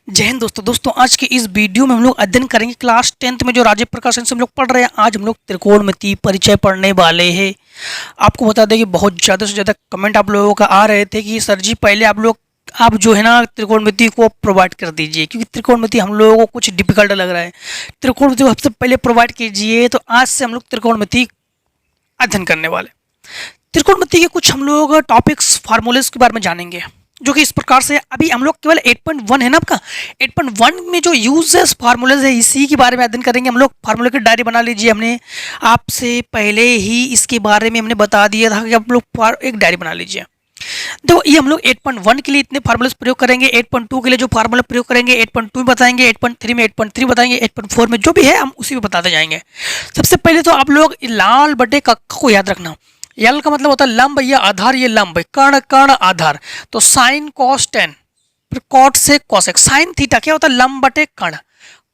जय हिंद दोस्तों आज के इस वीडियो में हम लोग अध्ययन करेंगे क्लास 10th में जो राजीव प्रकाश से हम लोग पढ़ रहे हैं। आज हम लोग त्रिकोणमिति परिचय पढ़ने वाले हैं। आपको बता दें कि बहुत ज़्यादा से ज़्यादा कमेंट आप लोगों का आ रहे थे कि सर जी पहले आप जो है ना त्रिकोणमिति को प्रोवाइड कर दीजिए, क्योंकि त्रिकोणमिति हम लोगों को कुछ डिफिकल्ट लग रहा है। त्रिकोणमिति को सबसे पहले प्रोवाइड कीजिए। तो आज से हम लोग त्रिकोणमिति अध्ययन करने वाले। त्रिकोणमिति के कुछ हम लोग टॉपिक्स फार्मूलेस के बारे में जानेंगे, जो कि इस प्रकार से अभी हम लोग केवल 8.1 है ना आपका। 8.1 में जो यूजेस फार्मूलेज है इसी के बारे में अध्ययन करेंगे हम लोग। फार्मूले की डायरी बना लीजिए। हमने आपसे पहले ही इसके बारे में हमने बता दिया था कि आप लोग एक डायरी बना लीजिए। तो ये हम लोग 8.1 के लिए इतने फार्मूलेज प्रयोग करेंगे। 8.2 के लिए जो फार्मूला प्रयोग करेंगे 8.2 में बताएंगे, 8.3 में 8.3 बताएंगे, 8.4 में जो भी है हम उसी में बताते जाएंगे। सबसे पहले तो आप लोग लाल बटे कक्का को याद रखना। यल का मतलब होता है लंब या आधार। ये लंब है, कर्ण कर्ण आधार। तो साइन कॉस टेन, फिर कॉट से कॉसेक। साइन थीटा क्या होता है? लंब बटे कर्ण।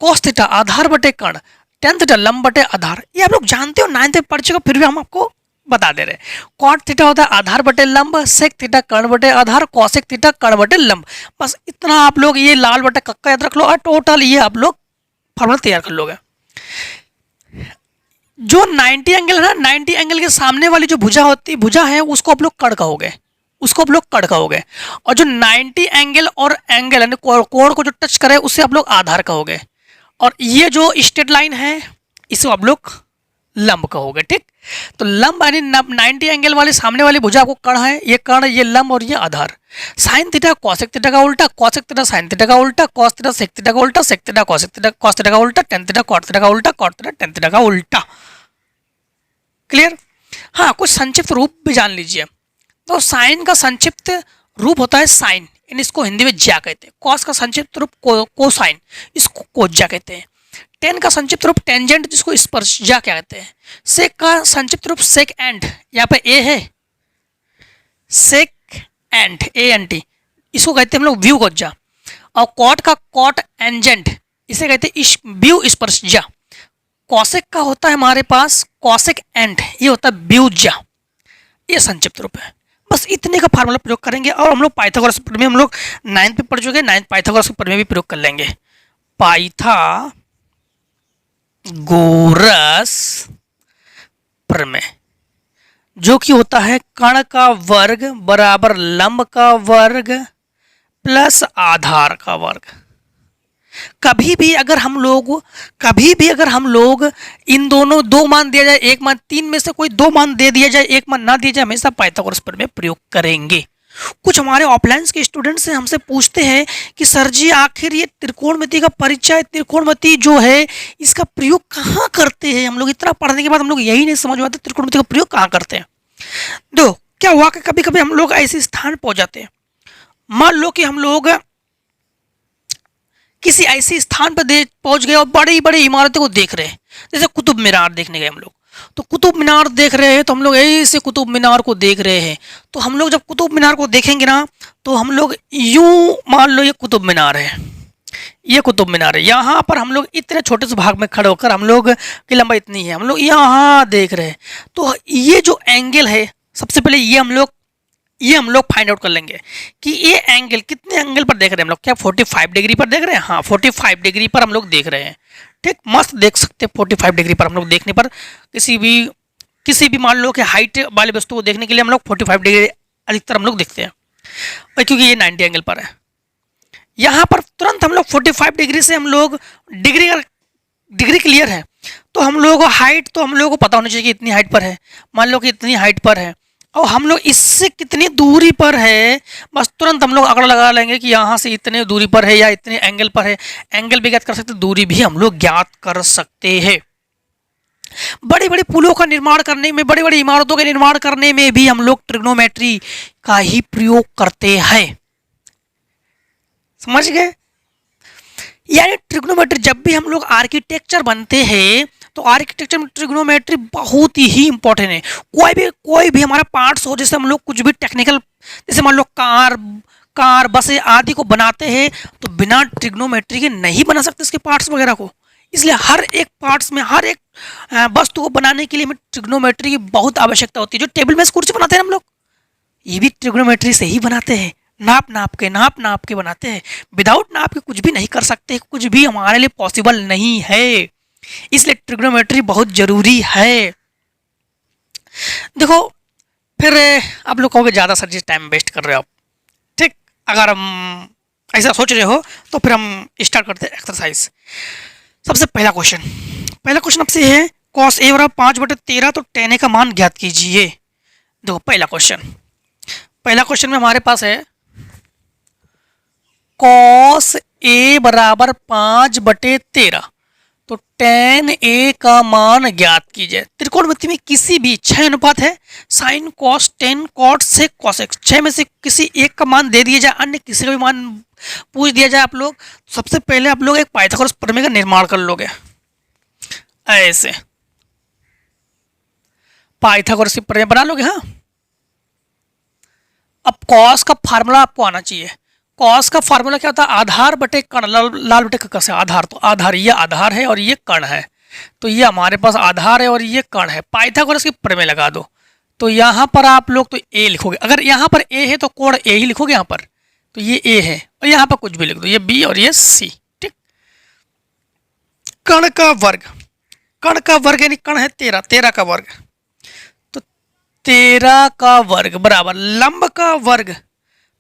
कॉस थीटा आधार बटे कर्ण। टेन थीटा लंब बटे आधार। ये आप लोग जानते हो, 9th में पढ़ चुके, फिर भी हम आपको बता दे रहे हैं। कॉट थीटा होता है आधार बटे लंब, सेक थीटा कर्ण बटे आधार, कॉसेक थीटा कर्ण बटे लंब। बस इतना आप लोग ये लाल बटे कक्का याद रख लो और टोटल ये आप लोग फॉर्मूला तैयार कर लोगे। जो 90 एंगल है ना, 90 एंगल के सामने वाली जो भुजा है उसको आप लोग कर्ण कहोगे, और जो 90 एंगल और एंगल यानी कोण को जो टच करे उससे आप लोग आधार कहोगे, और ये जो स्ट्रेट लाइन है इसे आप लोग लंब कहोगे। ठीक, तो लंब यानी 90 एंगल वाले सामने वाली भुजा को कर्ण है, ये लंब और ये आधार। साइन थीटा कॉसेक थीटा का उल्टा, कॉसेक थीटा साइन थीटा का उल्टा, कॉस थीटा सेक थीटा का उल्टा, sec theta cosec theta cos theta का उल्टा, टेन थीटा कॉट थीटा का उल्टा, कॉट थीटा टेन थीटा का उल्टा। क्लियर? हाँ, कुछ संक्षिप्त रूप भी जान लीजिए। तो साइन का संक्षिप्त रूप होता है साइन, इसको हिंदी में ज्या कहते हैं। कॉस का संक्षिप्त रूप कोसाइन, इसको कोज्या कहते हैं। टेन का संक्षिप्त रूप टेंजेंट, जिसको स्पर्शजा कहते हैं। सेक का संक्षिप्त रूप सेक एंड, यहाँ पे ए है, सेक एंड ANT, इसको कहते हैं हम लोग व्यू कोज्जा। और कॉट का कॉट एंजेंट, इसे कहते हैं व्यू स्पर्शजा। कॉसेक का होता है हमारे पास कॉसेक एंड, ये होता है व्यूजा। ये संक्षिप्त रूप है। बस इतने का फार्मूला प्रयोग करेंगे। और हम लोग पाइथागोरस प्रमेय हम लोग 9th में पढ़ चुके, 9th पाइथागोरस प्रमेय भी प्रयोग कर लेंगे। पाइथागोरस प्रमेय जो कि होता है कर्ण का वर्ग बराबर लंब का वर्ग प्लस आधार का वर्ग। कभी भी अगर हम लोग इन दोनों दो मान दिया जाए, एक मान, तीन में से कोई दो मान दे दिया जाए, एक मान ना दिया जाए, हमेशा पाइथागोरस प्रमेय प्रयोग करेंगे। कुछ हमारे ऑफलाइन के स्टूडेंट्स से हमसे पूछते हैं कि सर जी आखिर ये त्रिकोणमिति का परिचय, त्रिकोणमिति जो है इसका प्रयोग कहाँ करते हैं? हम लोग इतना पढ़ने के बाद हम लोग यही नहीं समझ पाते त्रिकोणमिति का प्रयोग कहाँ करते हैं। दो क्या हुआ कि कभी कभी हम लोग ऐसे स्थान पहुंच जाते हैं, मान लो कि हम लोग किसी ऐसे स्थान पर पहुंच गए और बड़ी बड़ी इमारतों को देख रहे हैं। जैसे कुतुब मीनार देखने गए हम लोग, तो कुतुब मीनार देख रहे हैं, तो हम लोग ऐसे कुतुब मीनार को देख रहे हैं। तो हम लोग जब कुतुब मीनार को देखेंगे ना, तो हम लोग यूं मान लो ये कुतुब मीनार है, ये कुतुब मीनार है। यहाँ पर हम लोग इतने छोटे से भाग में खड़े होकर, हम लोग की लंबाई इतनी है, हम लोग यहाँ देख रहे हैं। तो ये जो एंगल है, सबसे पहले ये हम लोग फाइंड आउट कर लेंगे कि ये एंगल कितने एंगल पर देख रहे हैं हम लोग। क्या 45 डिग्री पर देख रहे हैं? हाँ, 45 डिग्री पर हम लोग देख रहे हैं। ठीक, मस्त देख सकते हैं। 45 डिग्री पर हम लोग देखने पर किसी भी मान लो कि हाइट वाली वस्तु को देखने के लिए हम लोग 45 डिग्री अधिकतर हम लोग देखते हैं, और क्योंकि ये 90 एंगल पर है। यहाँ पर तुरंत हम लोग 45 डिग्री से हम लोग डिग्री क्लियर है, तो हम लोग हाइट तो हम लोग को पता होना चाहिए कि इतनी हाइट पर है। मान लो कि इतनी हाइट पर है और हम लोग इससे कितनी दूरी पर है, बस तुरंत हम लोग आंकड़ा लगा लेंगे कि यहाँ से इतने दूरी पर है या इतने एंगल पर है। एंगल भी ज्ञात कर सकते, दूरी भी हम लोग ज्ञात कर सकते हैं। बड़ी बड़ी पुलों का निर्माण करने में, बड़ी बड़ी इमारतों के निर्माण करने में भी हम लोग ट्रिग्नोमेट्री का ही प्रयोग करते हैं। समझ गए? यानी ट्रिग्नोमेट्री, जब भी हम लोग आर्किटेक्चर बनते हैं तो आर्किटेक्चर में ट्रिग्नोमेट्री बहुत ही इंपॉर्टेंट है। कोई भी हमारा पार्ट्स हो, जैसे हम लोग कुछ भी टेक्निकल, जैसे मान लो कार बसें आदि को बनाते हैं, तो बिना ट्रिग्नोमेट्री के नहीं बना सकते इसके पार्ट्स वगैरह को। इसलिए हर एक पार्ट्स में, हर एक वस्तु को बनाने के लिए हमें ट्रिग्नोमेट्री की बहुत आवश्यकता होती है। जो टेबल में कुर्सी बनाते हैं हम लोग, ये भी ट्रिग्नोमेट्री से ही बनाते हैं। नाप नाप के बनाते हैं। विदाउट नाप के कुछ भी नहीं कर सकते, कुछ भी हमारे लिए पॉसिबल नहीं है। इसलिए ट्रिग्नोमेट्री बहुत जरूरी है। देखो फिर आप लोग कहोगे ज़्यादा सर जी टाइम वेस्ट कर रहे हो आप। ठीक, अगर हम ऐसा सोच रहे हो तो फिर हम स्टार्ट करते हैं एक्सरसाइज। सबसे पहला क्वेश्चन आपसे है कॉस ए बराबर 5/13 तो tan a का मान ज्ञात कीजिए। देखो पहला क्वेश्चन में हमारे पास है कॉस ए बराबर 5/13 तो tan a का मान ज्ञात कीजिए। त्रिकोणमिति में किसी भी 6 अनुपात है, sine cos tan cot sec cosec, 6 में से किसी एक का मान दे दिया जाए, अन्य किसी का भी मान पूछ दिया जाए आप लोग, सबसे पहले आप लोग एक पाइथागोरस प्रमेय का निर्माण कर लोगे। ऐसे पाइथागोरस की प्रमेय बना लोगे। हाँ, अब कॉस का फार्मूला आपको आना चाहिए। कॉस का फार्मूला क्या होता है? आधार बटे कर्ण, लाल बटे कक्का से आधार, तो आधार ये आधार है और ये कर्ण है, तो ये हमारे पास आधार है और ये कर्ण है। पाइथागोरस की प्रमेय लगा दो, तो यहाँ पर आप लोग तो ए लिखोगे। अगर यहाँ पर ए है तो कोण ए ही लिखोगे यहाँ पर, तो ये ए है, और यहाँ पर कुछ भी लिख दो, ये बी और ये सी। ठीक, कर्ण का वर्ग यानी कर्ण है 13, 13 का वर्ग, तो 13 का वर्ग बराबर लंब का वर्ग,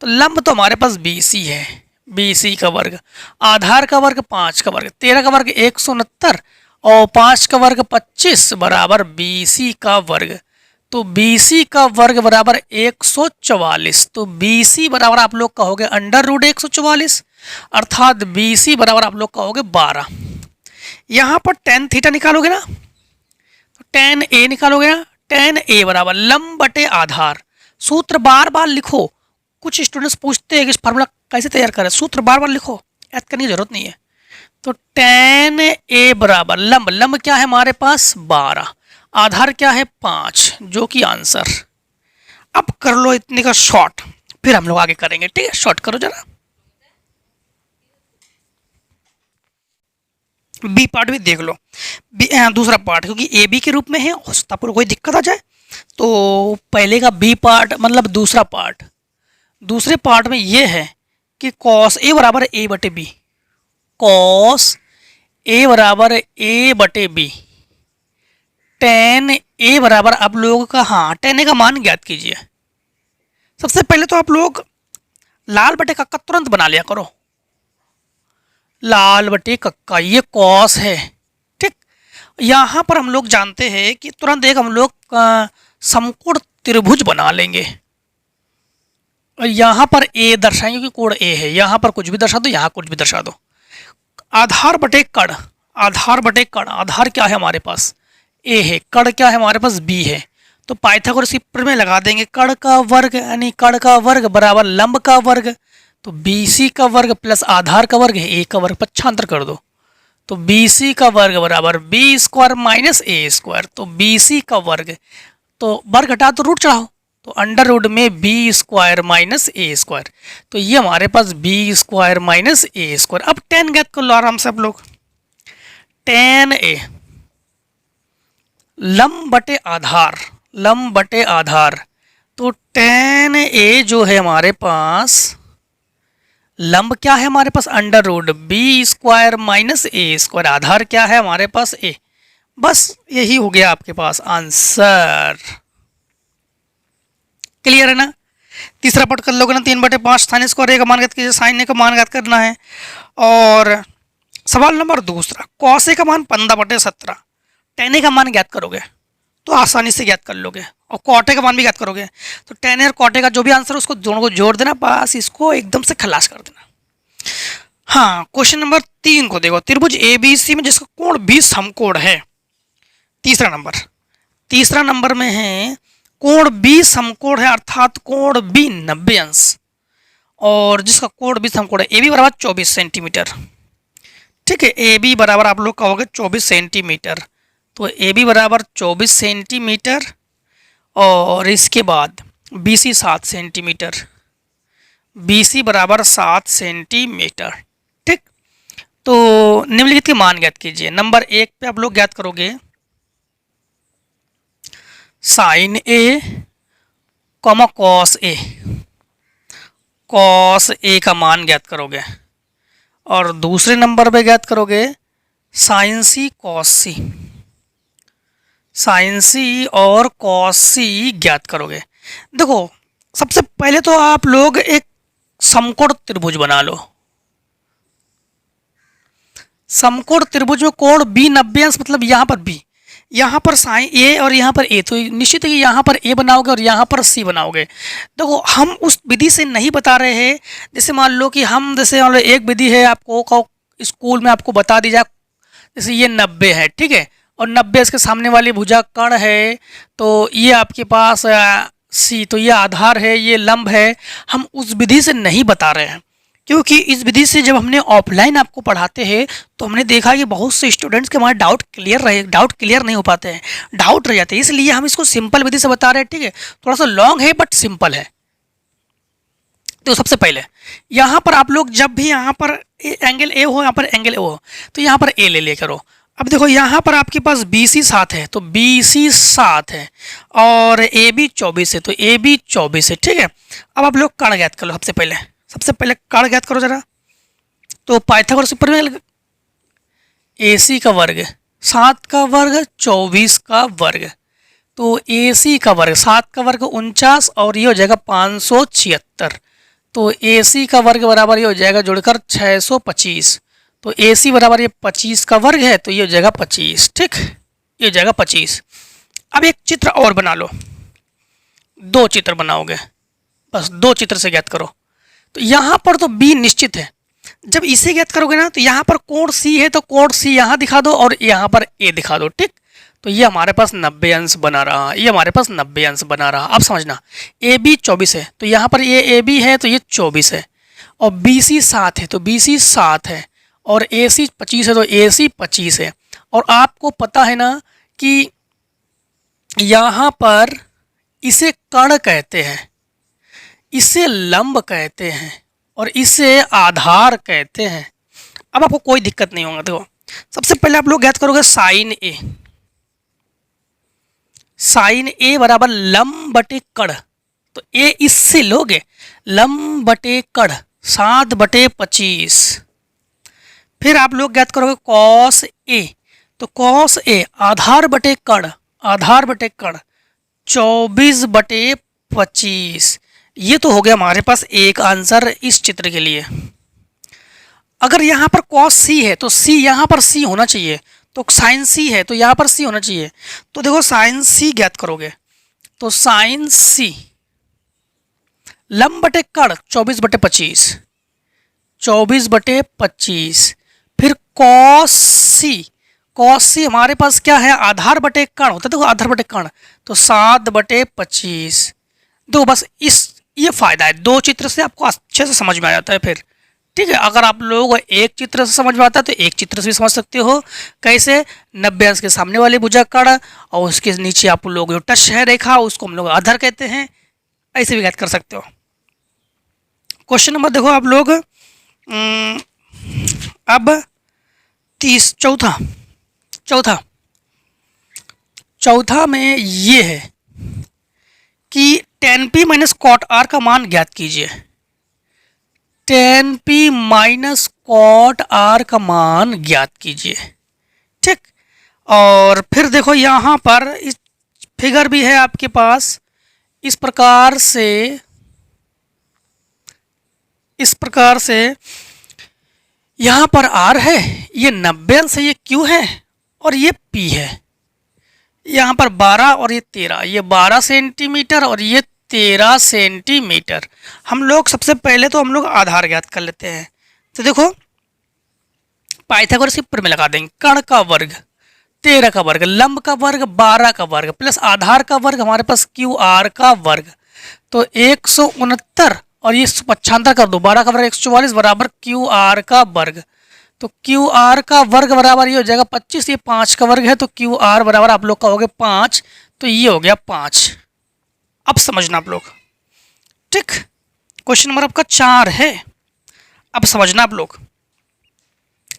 तो लंब तो हमारे पास BC है, BC का वर्ग, आधार का वर्ग 5 का वर्ग, 13 का वर्ग 169 और 5 का वर्ग 25 बराबर BC का वर्ग, तो BC का वर्ग बराबर 144, तो BC बराबर आप लोग कहोगे √144, अर्थात BC बराबर आप लोग कहोगे 12। यहाँ पर tan थीटा निकालोगे ना, तो tan A निकालोगे ना, tan A बराबर लंब बटे आधार। सूत्र बार बार लिखो, कुछ स्टूडेंट्स पूछते हैं कि इस फार्मूला कैसे तैयार करें, सूत्र बार बार लिखो, याद करने की जरूरत नहीं है। तो tan A बराबर लंब क्या है हमारे पास 12, आधार क्या है 5, जो कि आंसर। अब कर लो इतने का शॉर्ट, फिर हम लोग आगे करेंगे। ठीक है, शॉर्ट करो जरा। बी पार्ट भी देख लो, दूसरा पार्ट, क्योंकि ए बी के रूप में है, हो सकता है कोई दिक्कत आ जाए, तो पहले का बी पार्ट मतलब दूसरा पार्ट। दूसरे पार्ट में ये है कि कॉस ए बराबर ए बटे बी, कॉस ए बराबर ए बटे बी, टेन ए बराबर आप लोगों का, हाँ टेन ए का मान ज्ञात कीजिए। सबसे पहले तो आप लोग लाल बटे कक्का तुरंत बना लिया करो, लाल बटे कक्का, ये कॉस है। ठीक, यहाँ पर हम लोग जानते हैं कि तुरंत एक हम लोग समकोण त्रिभुज बना लेंगे, और यहाँ पर ए दर्शाएंगे कि कोण ए है, यहाँ पर कुछ भी दर्शा दो, यहाँ कुछ भी दर्शा दो। आधार बटे कर्ण, आधार क्या है हमारे पास ए है, कर्ण क्या है हमारे पास बी है, तो पाइथागोरस की प्रमेय लगा देंगे। कर्ण का वर्ग यानी कर्ण का वर्ग बराबर लंब का वर्ग, तो BC का वर्ग प्लस आधार का वर्ग है ए का वर्ग, पक्षांतर कर दो, तो BC का वर्ग बराबर B² माइनस A², तो BC का वर्ग, तो वर्ग हटा तो रूट चढ़ाओ, तो अंडर में B² माइनस A², तो ये हमारे पास B² माइनस A²। अब tan ज्ञात कर लो आराम से आप लोग, tan A लंब बटे आधार, तो tan A जो है हमारे पास लंब क्या है हमारे पास √B² माइनस A², आधार क्या है हमारे पास A। बस यही हो गया आपके पास आंसर। क्लियर है ना? तीसरा पार्ट कर लोगे ना, 3/5 साइन स्क्वायर ए का मान ज्ञात कीजिए, साइन ए का मान ज्ञात करना है। और सवाल नंबर दूसरा, कॉस ए का मान 15/17, tan ए का मान ज्ञात करोगे तो आसानी से ज्ञात कर लोगे, और कॉट ए का मान भी ज्ञात करोगे, तो tan ए और कॉट ए का जो भी आंसर उसको दोनों को जोड़ देना, बस इसको एकदम से खलास कर देना। हाँ, क्वेश्चन नंबर 3 को देखो, त्रिभुज ABC में जिसका कोण भी समकोण है। तीसरा नंबर में है कोण B समकोण है, अर्थात कोण B 90 अंश, और जिसका कोण भी समकोण है AB बराबर 24 सेंटीमीटर। ठीक है, AB बराबर आप लोग कहोगे 24 सेंटीमीटर, तो AB बराबर 24 सेंटीमीटर, और इसके बाद BC 7 सेंटीमीटर, BC बराबर 7 सेंटीमीटर। ठीक, तो निम्नलिखित के मान ज्ञात कीजिए। नंबर 1 पे आप लोग ज्ञात करोगे sign A comma cos A, cos A का मान ज्ञात करोगे और दूसरे नंबर पे ज्ञात करोगे साइन सी कॉस सी, साइन सी और कॉस सी ज्ञात करोगे। देखो सबसे पहले तो आप लोग एक समकोण त्रिभुज बना लो। समकोण त्रिभुज में कोण बी 90 अंश, मतलब यहाँ पर बी, यहाँ पर साइन ए और यहाँ पर ए, तो निश्चित है कि यहाँ पर ए बनाओगे और यहाँ पर सी बनाओगे। देखो हम उस विधि से नहीं बता रहे हैं, जैसे मान लो कि हम जैसे मान लो एक विधि है आपको स्कूल में आपको बता दी जाए, जैसे ये 90 है, ठीक है, और 90 इसके सामने वाली भुजा कर्ण है, तो ये आपके पास सी, तो ये आधार है, ये लंब है। हम उस विधि से नहीं बता रहे हैं, क्योंकि इस विधि से जब हमने ऑफलाइन आपको पढ़ाते हैं तो हमने देखा कि बहुत से स्टूडेंट्स के हमारे डाउट क्लियर नहीं हो पाते हैं, डाउट रह जाते हैं, इसलिए हम इसको सिंपल विधि से बता रहे हैं। ठीक है, थोड़ा सा लॉन्ग है बट सिंपल है। तो सबसे पहले यहाँ पर आप लोग जब भी यहाँ पर एंगल ए हो, यहाँ पर एंगल ए हो, तो यहाँ पर ए ले लिया करो। अब देखो यहाँ पर आपके पास बी सी 7 है, तो बी सी 7 है और ए बी 24 है, तो ए बी 24 है। ठीक है, अब आप लोग कर्ण ज्ञात कर लो। सबसे पहले कर्ण ज्ञात करो जरा। तो पाइथागोरस प्रमेय, ए सी का वर्ग 7 का वर्ग 24 का वर्ग, तो ए सी का वर्ग 7 का वर्ग 49 और ये हो जाएगा 576, तो ए सी का वर्ग बराबर ये हो जाएगा जुड़कर 625, तो ए सी बराबर ये 25 का वर्ग है, तो ये हो जाएगा 25। ठीक, ये हो जाएगा 25। अब एक चित्र और बना लो, 2 चित्र बनाओगे, बस 2 चित्र से ज्ञात करो। तो यहाँ पर तो बी निश्चित है, जब इसे ज्ञात करोगे ना तो यहाँ पर कोण सी है, तो कोण सी यहाँ दिखा दो और यहाँ पर ए दिखा दो। ठीक, तो ये हमारे पास 90 अंश बना रहा, ये हमारे पास 90 अंश बना रहा। अब समझना, ए बी 24 है, तो यहाँ पर ये ए बी है, तो ये 24 है, और बी सी 7 है, तो बी सी 7 है, और ए सी 25 है, तो ए सी 25 है। और आपको पता है ना कि यहाँ पर इसे कर्ण कहते हैं, इसे लंब कहते हैं और इसे आधार कहते हैं। अब आपको कोई दिक्कत नहीं होगा। देखो सबसे पहले आप लोग ज्ञात करोगे साइन ए, साइन ए बराबर लंब बटे कर्ण, तो ए इससे लोगे लंब बटे कर्ण 7/25। फिर आप लोग ज्ञात करोगे कॉस ए, तो कॉस ए आधार बटे कर्ण, आधार बटे कर्ण 24/25। ये तो हो गया हमारे पास एक आंसर इस चित्र के लिए। अगर यहाँ पर कॉस सी है तो सी यहाँ पर सी होना चाहिए, तो साइन सी है तो यहाँ पर सी होना चाहिए। तो देखो साइन सी ज्ञात करोगे, तो साइन सी लंब बटे कर्ण 24/25, 24/25। फिर कॉस सी, कॉस सी हमारे पास क्या है, आधार बटे कर्ण होता है, देखो आधार बटे कर्ण, तो 7/25। तो बस ये फायदा है, 2 चित्र से आपको अच्छे से समझ में आ जाता है। फिर ठीक है, अगर आप लोग एक चित्र से समझ में आता है तो एक चित्र से भी समझ सकते हो। कैसे, 90 अंश के सामने वाली भुजा कर्ण और उसके नीचे आप लोग जो टच है रेखा उसको हम लोग आधार कहते हैं, ऐसे भी ज्ञात कर सकते हो। क्वेश्चन नंबर देखो आप लोग, अब चौथा में ये है कि tan p minus cot R का मान ज्ञात कीजिए। tan p minus cot R का मान ज्ञात कीजिए। ठीक, और फिर देखो यहाँ पर इस फिगर भी है आपके पास, इस प्रकार से यहाँ पर r है, ये 90 अंश है, ये q है और ये p है। यहाँ पर 12 और ये 13, ये 12 सेंटीमीटर और ये 13 सेंटीमीटर। हम लोग सबसे पहले तो हम लोग आधार ज्ञात कर लेते हैं। तो देखो पाइथागोरस के प्रमेय लगा देंगे, कर्ण का वर्ग 13 का वर्ग, लंब का वर्ग 12 का वर्ग, प्लस आधार का वर्ग हमारे पास क्यू आर का वर्ग, तो 169 और ये 95 कर दो, 12 का वर्ग 144 बराबर क्यू आर का वर्ग, तो क्यू आर का वर्ग बराबर ये हो जाएगा 25, ये 5 का वर्ग है, तो क्यू आर बराबर आप लोग कहोगे 5, तो ये हो गया 5। अब समझना आप लोग। ठीक, क्वेश्चन नंबर आपका 4 है। अब समझना आप लोग,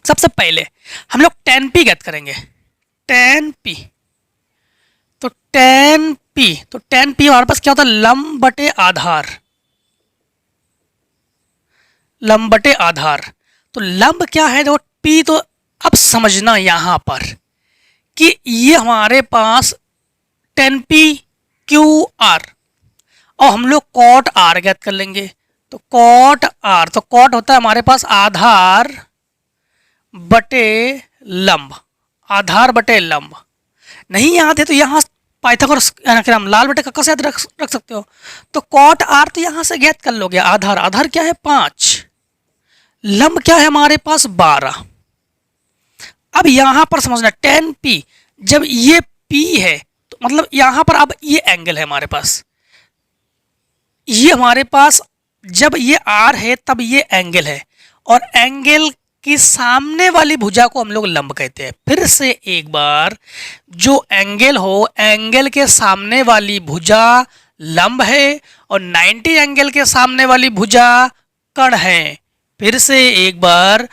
सबसे पहले हम लोग tan p ज्ञात करेंगे। tan p, तो tan p हमारे पास क्या होता है, लंब बटे आधार, लंब बटे आधार। तो लंब क्या है, देखो P, तो अब समझना यहाँ पर कि ये हमारे पास 10P QR और हम लोग कॉट R ज्ञात कर लेंगे। तो कॉट R, तो कॉट होता है हमारे पास आधार बटे लंब, आधार बटे लंब। नहीं याद है तो यहाँ पाइथागोरस नाम लाल बटे कक्का से याद रख सकते हो। तो कॉट R तो यहाँ से ज्ञात कर लोगे। आधार, आधार क्या है 5, लंब क्या है हमारे पास 12। अब यहाँ पर समझना 10P, जब ये P है तो मतलब यहाँ पर अब ये एंगल है हमारे पास, ये हमारे पास जब ये R है तब ये एंगल है, और एंगल की सामने वाली भुजा को हम लोग लंब कहते हैं। फिर से एक बार, जो एंगल हो, एंगल के सामने वाली भुजा लंब है और 90 एंगल के सामने वाली भुजा कर्ण है। फिर से एक बार,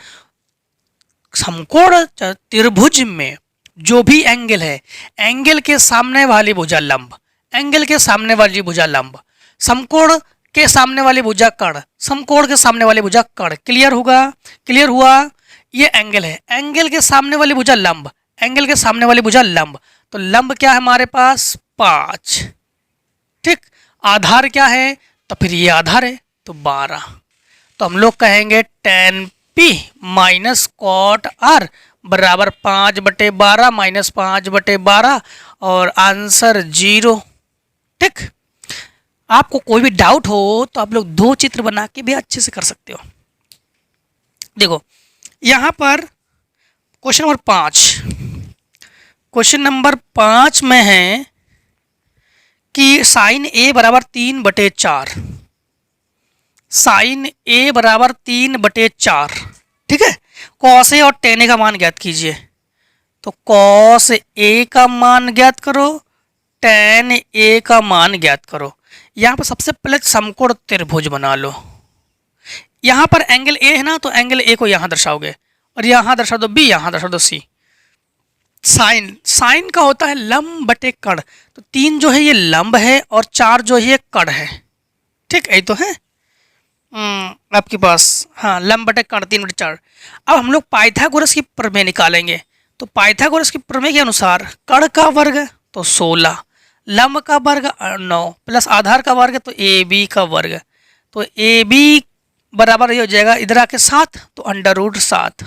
समकोण त्रिभुज में जो भी एंगल है, एंगल के सामने वाली भुजा लंब, एंगल के सामने वाली भुजा लंब, समकोण के सामने वाली भुजा कर्ण, समकोण के सामने वाली भुजा कर्ण। क्लियर होगा, क्लियर हुआ। ये एंगल है, एंगल के सामने वाली भुजा लंब, एंगल के सामने वाली भुजा लंब। तो लंब क्या है हमारे पास 5, ठीक। आधार क्या है, तो फिर ये आधार है तो 12। तो हम लोग कहेंगे 10P माइनस कॉट R बराबर 5/12 माइनस 5/12 और आंसर 0, ठीक। आपको कोई भी डाउट हो तो आप लोग 2 चित्र बना के भी अच्छे से कर सकते हो। देखो यहाँ पर क्वेश्चन नंबर 5, क्वेश्चन नंबर 5 में है कि साइन A बराबर 3/4, साइन A बराबर 3/4, ठीक है। कॉस A और टेन A का मान ज्ञात कीजिए। तो कॉस A का मान ज्ञात करो, टेन A का मान ज्ञात करो। यहाँ पर सबसे पहले समकोण त्रिभुज बना लो। यहाँ पर एंगल A है ना, तो एंगल A को यहाँ दर्शाओगे और यहाँ दर्शा दो B, यहाँ दर्शा दो C। साइन, साइन का होता है लंब बटे कर्ण। तो 3 जो है ये लंब है और 4 जो है ये कर्ण है, ठीक। यही तो है आपके पास, हाँ, लंब बटे कर्ण 3/4। अब हम लोग पाइथागोरस की प्रमेय निकालेंगे। तो पाइथागोरस की प्रमेय के अनुसार कर्ण का वर्ग तो 16, लंब का वर्ग 9 प्लस आधार का वर्ग तो AB का वर्ग। तो AB बराबर ये हो जाएगा इधर आके 7, तो √7,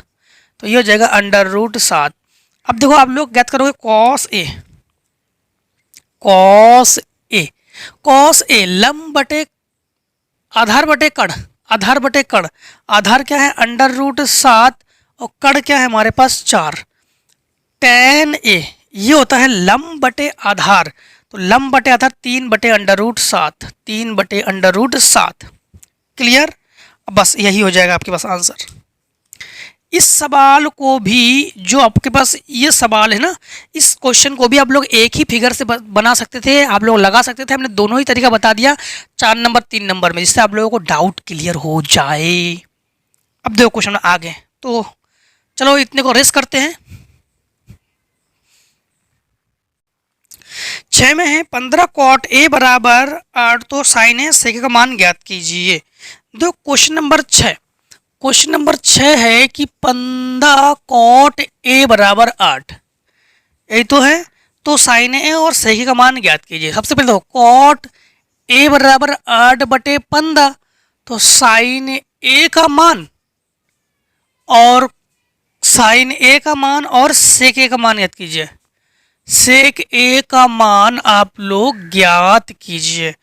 तो ये हो जाएगा √7। अब देखो आप लोग ज्ञात करोगे cos A, cos A, cos A लंब बटे आधार बटे कर्ण, आधार बटे कर्ण। आधार क्या है √7 और कर्ण क्या है हमारे पास 4। tan A ये होता है लंब बटे आधार, तो लंब बटे आधार 3/√7, 3/√7। क्लियर, बस यही हो जाएगा आपके पास आंसर। इस सवाल को भी, जो आपके पास ये सवाल है ना, इस क्वेश्चन को भी आप लोग एक ही फिगर से बना सकते थे, आप लोग लगा सकते थे। हमने दोनों ही तरीका बता दिया 4 नंबर 3 नंबर में, जिससे आप लोगों को डाउट क्लियर हो जाए। अब देखो क्वेश्चन आगे, तो चलो इतने को रेस करते हैं। 6 में है 15 कॉट A बराबर 8, तो साइन A सेक का मान ज्ञात कीजिए। दो क्वेश्चन नंबर 6, क्वेश्चन नंबर 6 है कि 15 कॉट A बराबर 8, यही तो है। तो साइन A और सेक का मान ज्ञात कीजिए। सबसे पहले तो कॉट A बराबर 8/15, तो साइन A का मान और साइन A का मान और सेक A का मान ज्ञात कीजिए। सेक A का मान आप लोग ज्ञात कीजिए।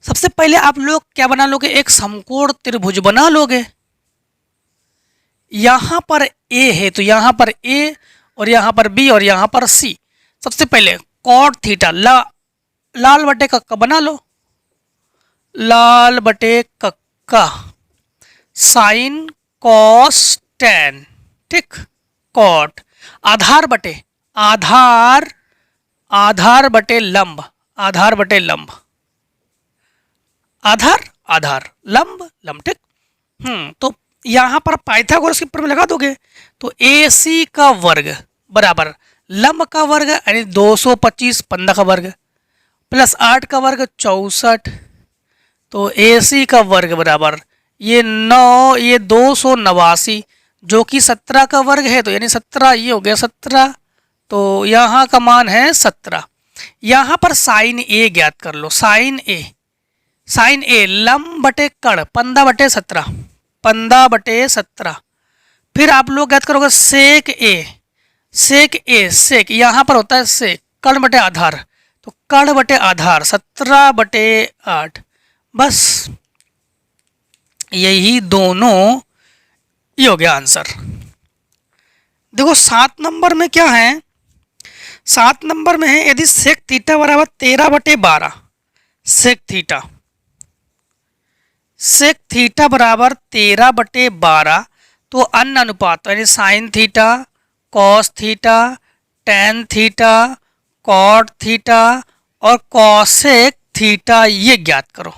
सबसे पहले आप लोग क्या बना लोगे, एक समकोण त्रिभुज बना लोगे। यहाँ पर A है तो यहाँ पर A और यहाँ पर B और यहाँ पर C। सबसे पहले कॉट थीटा लाल बटे कक्का बना लो, लाल बटे कक्का, साइन कॉस टेन, ठीक। कॉट आधार बटे आधार, आधार बटे लंब, आधार बटे लंब, आधार आधार लंब लंब, ठीक। तो यहाँ पर पाइथागोरस की प्रमेय लगा दोगे। तो AC का वर्ग बराबर लंब का वर्ग यानी 225, 15 का वर्ग प्लस 8 का वर्ग 64, तो AC का वर्ग बराबर ये 9, ये 289 जो कि 17 का वर्ग है, तो यानी 17 ये हो गया 17, तो यहाँ का मान है 17। यहाँ पर साइन ए ज्ञात कर लो, साइन ए लंब बटे कड़ 15/17, 15/17। फिर आप लोग ज्ञात करोगे सेक सेक यहाँ पर होता है सेक कर्ण बटे आधार, तो कर्ण बटे आधार 17/8। बस यही दोनों, ये हो गया आंसर। देखो 7 नंबर में क्या है, 7 नंबर में है यदि सेक थीटा बराबर 13/12, सेक थीटा बराबर 13/12, तो अन्य अनुपात यानी sine theta, cos theta, tan theta, cot theta और कॉसेक थीटा ये ज्ञात करो।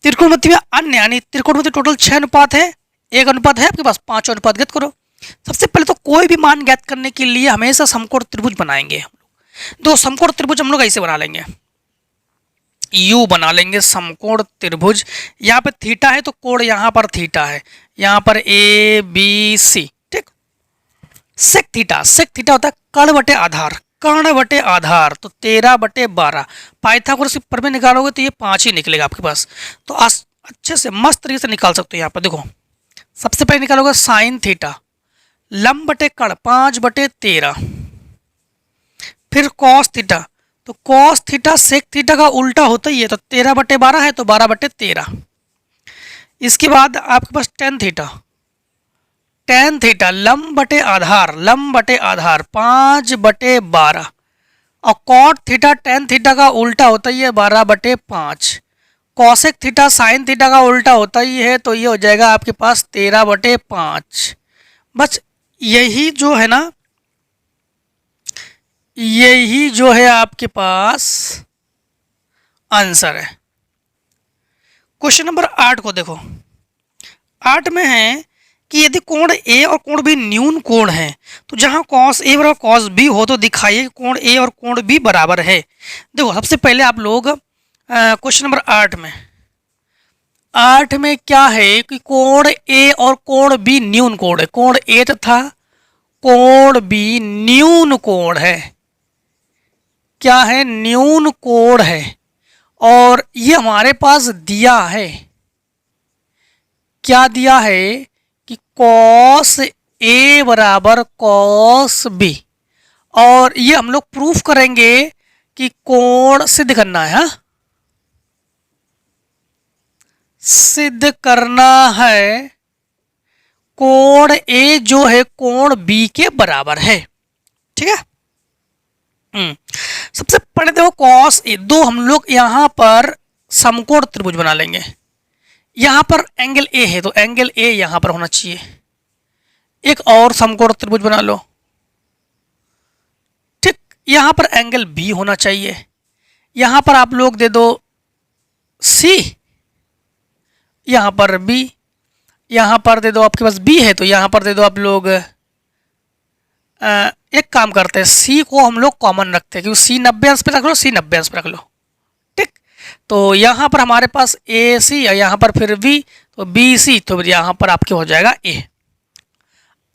त्रिकोणमिति में अन्य यानी त्रिकोणमिति टोटल 6 अनुपात है, एक अनुपात है आपके पास, 5 अनुपात ज्ञात करो। सबसे पहले तो कोई भी मान ज्ञात करने के लिए हमेशा समकोण त्रिभुज बनाएंगे हम लोग। दो समकोण त्रिभुज हम लोग ऐसे बना लेंगे, यू बना लेंगे समकोण त्रिभुज। यहाँ पे थीटा है तो कोण यहाँ पर थीटा है, यहाँ पर ए बी सी, ठीक। सेक थीटा होता है कर्ण बटे आधार, तो 13/12। पाइथागोरस की प्रमेय निकालोगे तो ये 5 ही निकलेगा आपके पास। तो अच्छे से मस्त तरीके से निकाल सकते हो। यहाँ पर देखो सबसे पहले निकालोगे साइन थीटा लंब बटे कर्ण 5/13, फिर कॉस थीटा, तो कॉस थीटा सेक थीटा का उल्टा होता ही है, तो 13/12 है तो 12/13। इसके बाद आपके पास टेन थीटा लंब बटे आधार 5/12, और कॉट थीटा टेन थीटा का उल्टा होता ही है 12/5। कॉसेक थीटा साइन थीटा का उल्टा होता ही है, तो ये हो जाएगा आपके पास 13/5। बस यही जो है आपके पास आंसर है। क्वेश्चन नंबर 8 को देखो। 8 में है कि यदि कोण ए और कोण बी न्यून कोण है, तो जहां कॉस ए बराबर कॉस बी हो तो दिखाइए कोण ए और कोण बी बराबर है। देखो सबसे पहले आप लोग क्वेश्चन नंबर 8 में क्या है कि कोण ए और कोण बी न्यून कोण है, कोण ए तथा कोण बी न्यून कोण है। क्या है? न्यून कोण है, और ये हमारे पास दिया है, क्या दिया है कि कॉस ए बराबर कॉस बी, और ये हम लोग प्रूफ करेंगे कि कोण सिद्ध करना है, हाँ सिद्ध करना है कोण ए जो है कोण बी के बराबर है, ठीक है। सबसे पहले देखो कॉस ए, दो हम लोग यहां पर समकोण त्रिभुज बना लेंगे। यहां पर एंगल ए है तो एंगल ए यहां पर होना चाहिए। एक और समकोण त्रिभुज बना लो, ठीक। यहां पर एंगल बी होना चाहिए। यहां पर आप लोग दे दो सी, यहां पर बी, यहां पर दे दो आपके पास बी है तो यहां पर दे दो आप लोग एक काम करते हैं, सी को हम लोग कॉमन रखते हैं क्योंकि सी 90 अंश पे रख लो, सी 90 अंश पे रख लो, ठीक। तो यहाँ पर हमारे पास ए सी, या यहाँ पर फिर बी, तो बी सी, तो यहाँ पर आपके हो जाएगा ए।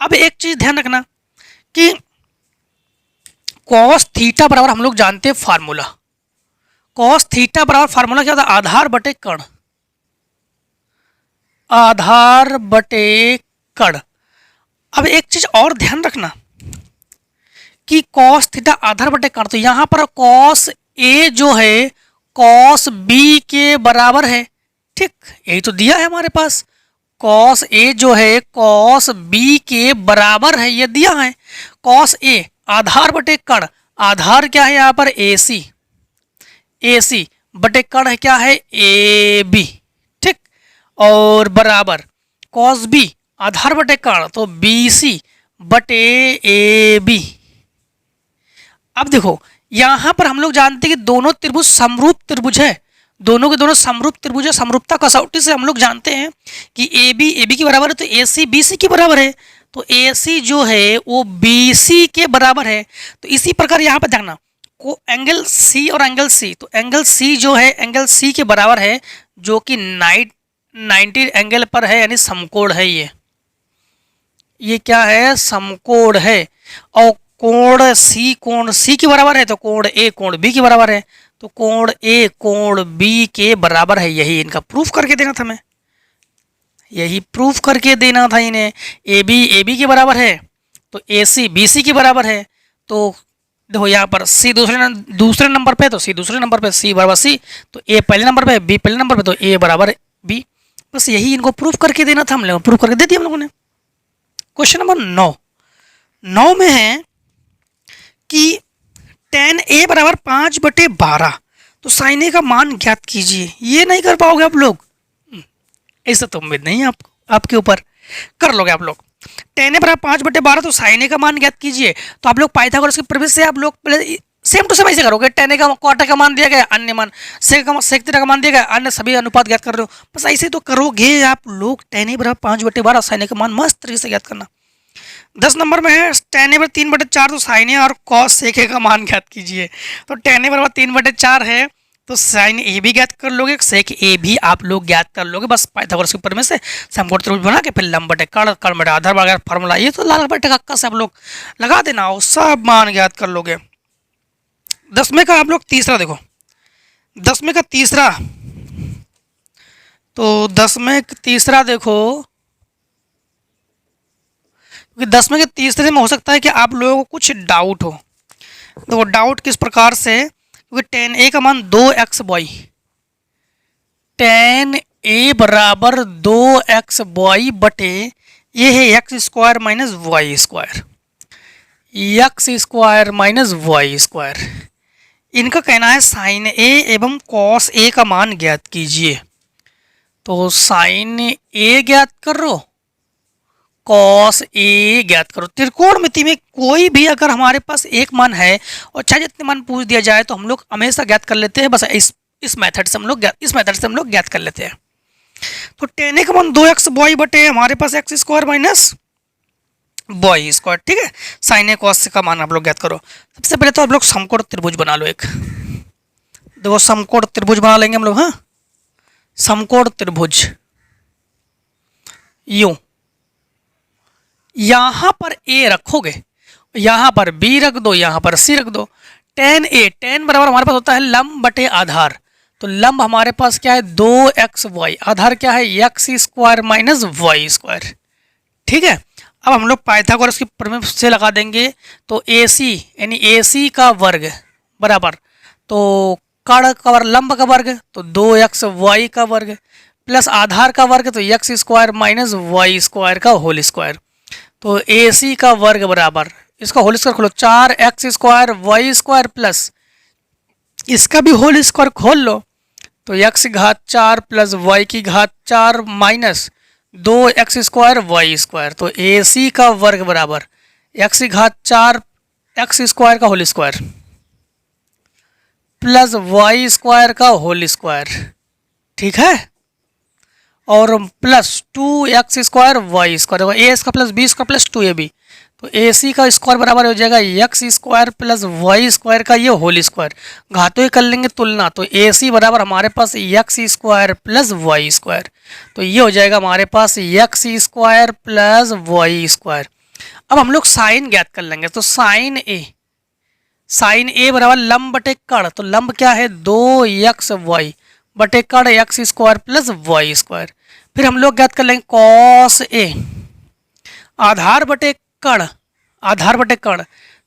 अब एक चीज ध्यान रखना कि कॉस थीटा बराबर हम लोग जानते हैं फार्मूला, कॉस थीटा बराबर फार्मूला क्या होता है? आधार बटे कर्ण, आधार बटे कर्ण। अब एक चीज और ध्यान रखना कि कॉस थीटा आधार बटे कर्ण, तो यहां पर कॉस ए जो है कॉस बी के बराबर है, ठीक। यही तो दिया है हमारे पास, कॉस ए जो है कॉस बी के बराबर है, ये दिया है। कॉस ए आधार बटे कर्ण, आधार क्या है यहाँ पर ए सी, ए सी बटे कर्ण है क्या है ए बी, ठीक। और बराबर कॉस बी आधार बटे कर्ण, तो बी सी बटे ए बी। अब देखो यहां पर हम लोग जानते हैं कि दोनों त्रिभुज समरूप त्रिभुज है, दोनों के दोनों समरूप त्रिभुज है। समरूपता कसौटी से हम लोग जानते हैं कि ए बी के बराबर है, तो ए सी बी सी के बराबर है, तो ए सी जो है वो बी सी के बराबर है। तो इसी प्रकार यहाँ पर देखना को एंगल सी और एंगल सी, तो एंगल सी जो है एंगल सी के बराबर है, जो कि 90 एंगल पर है, यानी समकोण है ये क्या है, समकोण है। और कोण सी के बराबर है, तो कोण ए कोण बी के बराबर है, तो कोण ए कोण बी के बराबर है। यही इनका प्रूफ करके देना था हमें, यही प्रूफ करके देना था इन्हें। ए बी के बराबर है, तो ए सी बी सी के बराबर है। तो देखो यहाँ पर सी दूसरे नंबर पे, तो सी दूसरे नंबर पे, सी बराबर सी, तो ए पहले नंबर पे, बी पहले नंबर पे, तो ए बराबर बी। बस यही इनको प्रूफ करके देना था, हम लोग प्रूफ करके दे दिया हम लोगों ने। क्वेश्चन नंबर 9 में है कि tan a बराबर 5/12, तो sin a का मान ज्ञात कीजिए। ये नहीं कर पाओगे आप लोग, ऐसा तो उम्मीद नहीं है आपको, आपके ऊपर कर लोगे आप लोग। tan a बराबर 5/12, तो sin a का मान ज्ञात कीजिए। तो आप लोग पाइथागोरस की प्रमेय से आप लोग पहले सेम टू सेम ऐसे करोगे। tan a का क्वार्टर का मान दिया गया, अन्य मान sec थीटा का मान दिया गया, अन्य सभी अनुपात ज्ञात कर रहे हो, बस ऐसे तो करोगे आप लोग। tan a बराबर 5/12, sin a का मान मस्त तरीके से ज्ञात करना। 10 नंबर में है tan a बराबर 3/4, तो sin a और cos sec a का मान ज्ञात कीजिए। तो tan a बराबर 3/4 है, तो sin a भी ज्ञात कर लोगे, sec a भी आप लोग ज्ञात कर लोगे। बस पाइथागोरस के प्रमेय से समकोण त्रिभुज बना के फिर लंब बटे कर्ण, कर्ण बटे आधार वगैरह फार्मूला, ये तो लाल बटे कक्का से आप लोग लगा देना और सब मान ज्ञात कर लोगे। 10वें का आप लोग तीसरा देखो, 10वें का तीसरा, तो 10वें का तीसरा देखो, क्योंकि 10वें के तीसरे में हो सकता है कि आप लोगों को कुछ डाउट हो। तो डाउट किस प्रकार से, क्योंकि tan a का मान 2x बॉय, tan a बराबर 2x बॉय बटे ये है x square minus Y square, x square minus Y square. इनका कहना है साइन a एवं cos a का मान ज्ञात कीजिए। तो साइन a ज्ञात करो, cos a ज्ञात करो। त्रिकोणमिति में कोई भी अगर हमारे पास एक मान है और चाहे जितने मान पूछ दिया जाए तो हम लोग हमेशा ज्ञात कर लेते हैं। बस इस मेथड से हम लोग ज्ञात कर लेते हैं। तो tan a का मान 2x बॉय बटे हमारे पास x square minus boy square, ठीक है। साइन a cos का मान आप लोग ज्ञात करो। सबसे पहले तो आप लोग समकोण त्रिभुज बना लो एक। देखो समकोण त्रिभुज बना लेंगे हम लोग, हाँ, समकोण त्रिभुज यूं, यहां पर a रखोगे, यहां पर b रख दो, यहां पर c रख दो। tan a, tan बराबर हमारे पास होता है लंब बटे आधार, तो लंब हमारे पास क्या है 2xy, आधार क्या है x square minus Y square, ठीक है। अब हम लोग पाइथागोरस की प्रमेय से लगा देंगे। तो AC यानी AC का वर्ग बराबर, तो कर्ण का वर्ग लंब का वर्ग, तो 2xy का वर्ग प्लस आधार का वर्ग, तो x square minus Y square का होल स्क्वायर। तो AC का वर्ग बराबर, इसका होल स्क्वायर खोलो, 4x square y square plus इसका भी होल स्क्वायर खोल लो, तो x घात 4 प्लस y की घात 4 minus 2x square y square. तो AC का वर्ग बराबर x घात 4 x स्क्वायर का whole square plus Y square का होल स्क्वायर, ठीक है, और plus 2x square y square, a इसका प्लस बी इसका प्लस 2ab। तो AC का स्क्वायर बराबर हो जाएगा x square plus Y square का ये होल स्क्वायर, घातों ही कर लेंगे तुलना, तो AC बराबर हमारे पास x square plus Y square. तो ये हो जाएगा हमारे पास x square plus Y square. अब हम लोग साइन ज्ञात कर लेंगे। तो साइन a बराबर लंब बटे कर्ण, तो लंब क्या है 2xy बटे कर्ण x square plus Y square. फिर हम लोग ज्ञात कर लेंगे cos a, आधार बटे कर्ण, आधार बटे कर्ण,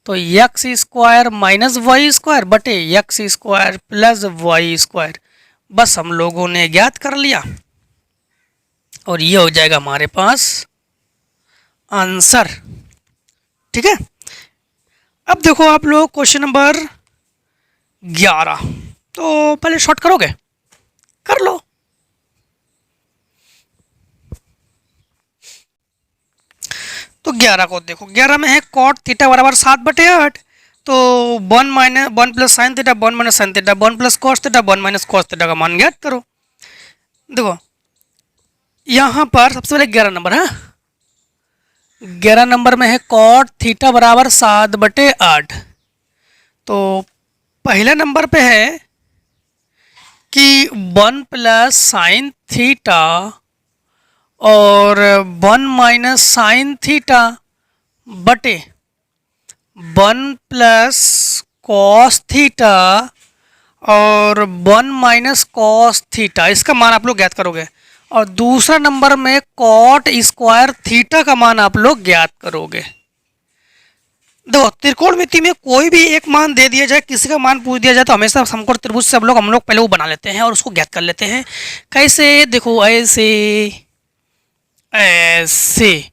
तो x square minus Y square बटे x square plus Y square. बस हम लोगों ने ज्ञात कर लिया और ये हो जाएगा हमारे पास आंसर, ठीक है। अब देखो आप लोग क्वेश्चन नंबर 11, तो पहले शॉर्ट करोगे, कर लो। तो 11 को देखो, 11 में है कॉट थीटा बराबर 7/8, तो 1 plus sine theta 1 minus sine theta 1 plus cos theta 1 minus cos theta का मान ज्ञात करो। देखो यहाँ पर सबसे पहले 11 नंबर है, 11 नंबर में है कॉट थीटा बराबर 7/8, तो पहले नंबर पे है कि 1 प्लस साइन थीटा और 1 माइनस साइन थीटा बटे 1 प्लस कॉस थीटा और 1 माइनस कॉस थीटा, इसका मान आप लोग ज्ञात करोगे। और दूसरा नंबर में कॉट स्क्वायर थीटा का मान आप लोग ज्ञात करोगे। देखो त्रिकोणमिति में कोई भी एक मान दे दिया जाए, किसी का मान पूछ दिया जाए तो हमेशा समकोण त्रिभुज से हम लोग पहले वो बना लेते हैं और उसको ज्ञात कर लेते हैं। कैसे? देखो ऐसे ऐसे,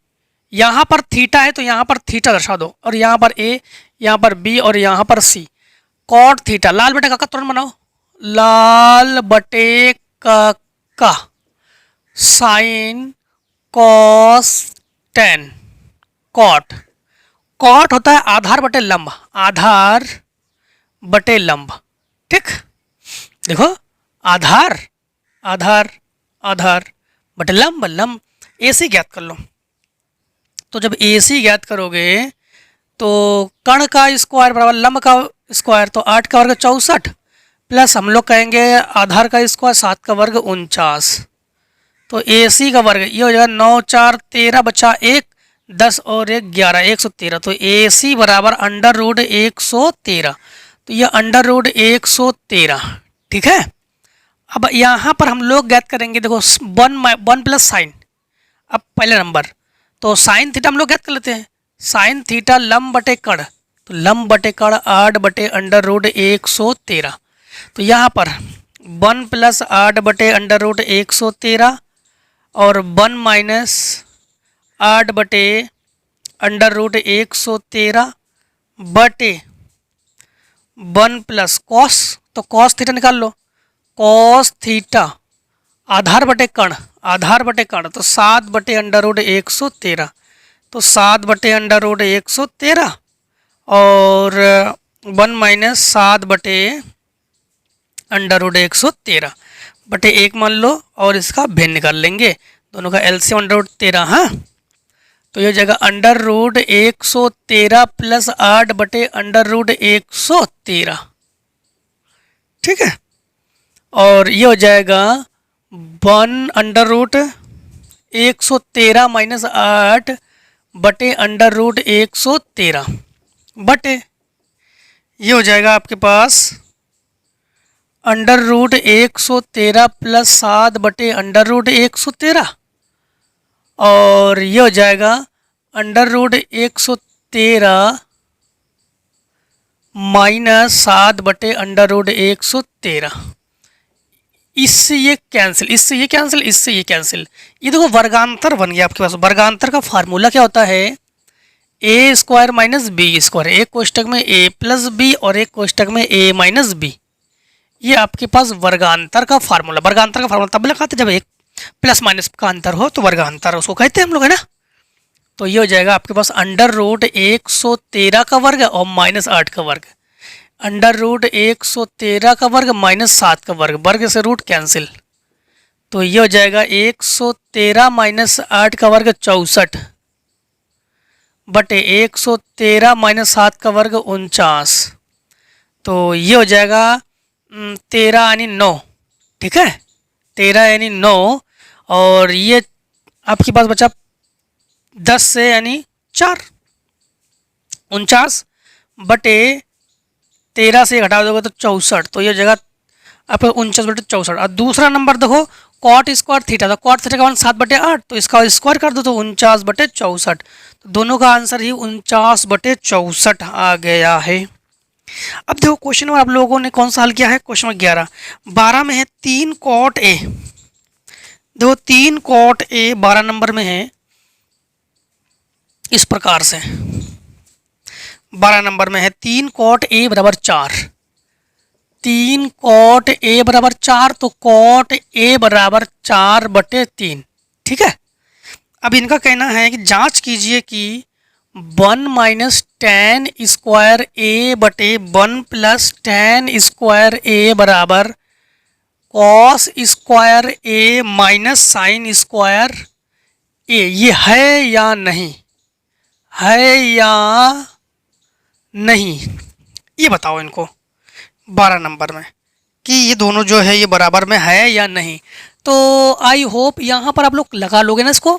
यहाँ पर थीटा है तो यहाँ पर थीटा दर्शा दो, और यहाँ पर ए, यहाँ पर बी और यहाँ पर सी। कॉट थीटा, लाल बटे का तुरंत बनाओ, लाल बटे का sine cos tan. Cot, cot होता है आधार बटे लंब, आधार बटे लंब। ठीक, देखो आधार आधार आधार बटे लंब, लंब। AC ज्ञात कर लो। तो जब AC ज्ञात करोगे तो कर्ण का स्क्वायर बराबर लंब का स्क्वायर, तो 8 का वर्ग 64 प्लस हम लोग कहेंगे आधार का स्क्वायर 7 का वर्ग 49। तो AC का वर्ग ये हो जाएगा 9 4 13 बचा 1, 10 और 1 11, 113। तो AC बराबर अंडर रूट 113। तो ये अंडर रूट 113। ठीक है, अब यहाँ पर हम लोग ज्ञात करेंगे। देखो 1 प्लस साइन, अब पहले नंबर तो साइन थीटा हम लोग ज्ञात कर लेते हैं। साइन थीटा लंब बटे कर्ण, तो लंब बटे कर्ण 8 बटे अंडर रूट 113। तो यहाँ पर 1 प्लस 8 बटे अंडर रूट 113 और 1 माइनस 8 बटे अंडर रूट 113 बटे 1 प्लस कॉस, तो कॉस थीटा निकाल लो। कॉस थीटा आधार बटे कर्ण, आधार बटे कर्ण, तो 7 बटे अंडर रूट 113। तो 7 बटे अंडर रूट 113 और 1 माइनस 7 बटे अंडर रूट 113 बटे 1 मान लो, और इसका भिन्न निकाल लेंगे, दोनों का एलसीएम अंडर रूट 13। हाँ, तो ये जगह अंडर रूट 113 प्लस 8 बटे अंडर रूट 113। ठीक है, और ये हो जाएगा 1 अंडर रूट 113 माइनस 8 बटे अंडर रूट 113 बटे ये हो जाएगा आपके पास अंडर रूट 113 प्लस 7 बटे अंडर रूट 113, और ये हो जाएगा अंडर रूट 113 माइनस 7 बटे अंडर रूट 113। इससे ये कैंसिल, इससे ये कैंसिल, इससे ये कैंसिल। ये देखो वर्गांतर बन गया आपके पास। वर्गांतर का फार्मूला क्या होता है? ए स्क्वायर माइनस बी स्क्वायर, एक कोष्टक में ए प्लस बी और एक कोष्टक में ए माइनस बी। ये आपके पास वर्गांतर का फार्मूला। वर्गांतर का फार्मूला तब लगाते जब एक प्लस माइनस का अंतर हो, तो वर्गांतर उसको कहते हैं हम लोग, है ना। तो ये हो जाएगा आपके पास अंडर रूट 113 का वर्ग और माइनस 8 का वर्ग, अंडर रूट 113 का वर्ग माइनस 7 का वर्ग, वर्ग से रूट कैंसिल। तो ये हो जाएगा 113 माइनस 8 का वर्ग 64 बटे 113 माइनस 7 का वर्ग 49। तो ये हो जाएगा 13 यानी 9। ठीक है, 13 यानी 9, और ये आपके पास बचा 10 से यानी 4, 49 बटे 13 से घटा दोगे तो 64। तो ये जगह आपका 49 बटे 64। और दूसरा नंबर देखो कॉट स्क्वायर थीटा, तो कॉट थीटा का मान 7 बटे 8, तो इसका स्क्वायर कर दो तो 49 बटे 64। तो दोनों का आंसर ही 49 बटे 64 आ गया है। अब देखो क्वेश्चन नंबर आप लोगों ने कौन सा हल किया है? क्वेश्चन नंबर 11, 12 में है 3 कॉट ए। देखो 3 कॉट ए 12 नंबर में है इस प्रकार से। 12 नंबर में है 3 कॉट ए बराबर 4। 3 कॉट ए बराबर 4, तो कॉट ए बराबर 4 बटे 3। ठीक है, अब इनका कहना है कि जांच कीजिए कि 1 माइनस टेन स्क्वायर ए बटे 1 प्लस टेन स्क्वायर ए बराबर कॉस स्क्वायर ए माइनस साइन स्क्वायर ए, ये है या नहीं, है या नहीं, ये बताओ इनको। 12 नंबर में कि ये दोनों जो है ये बराबर में है या नहीं। तो आई होप यहाँ पर आप लोग लगा लोगे ना इसको।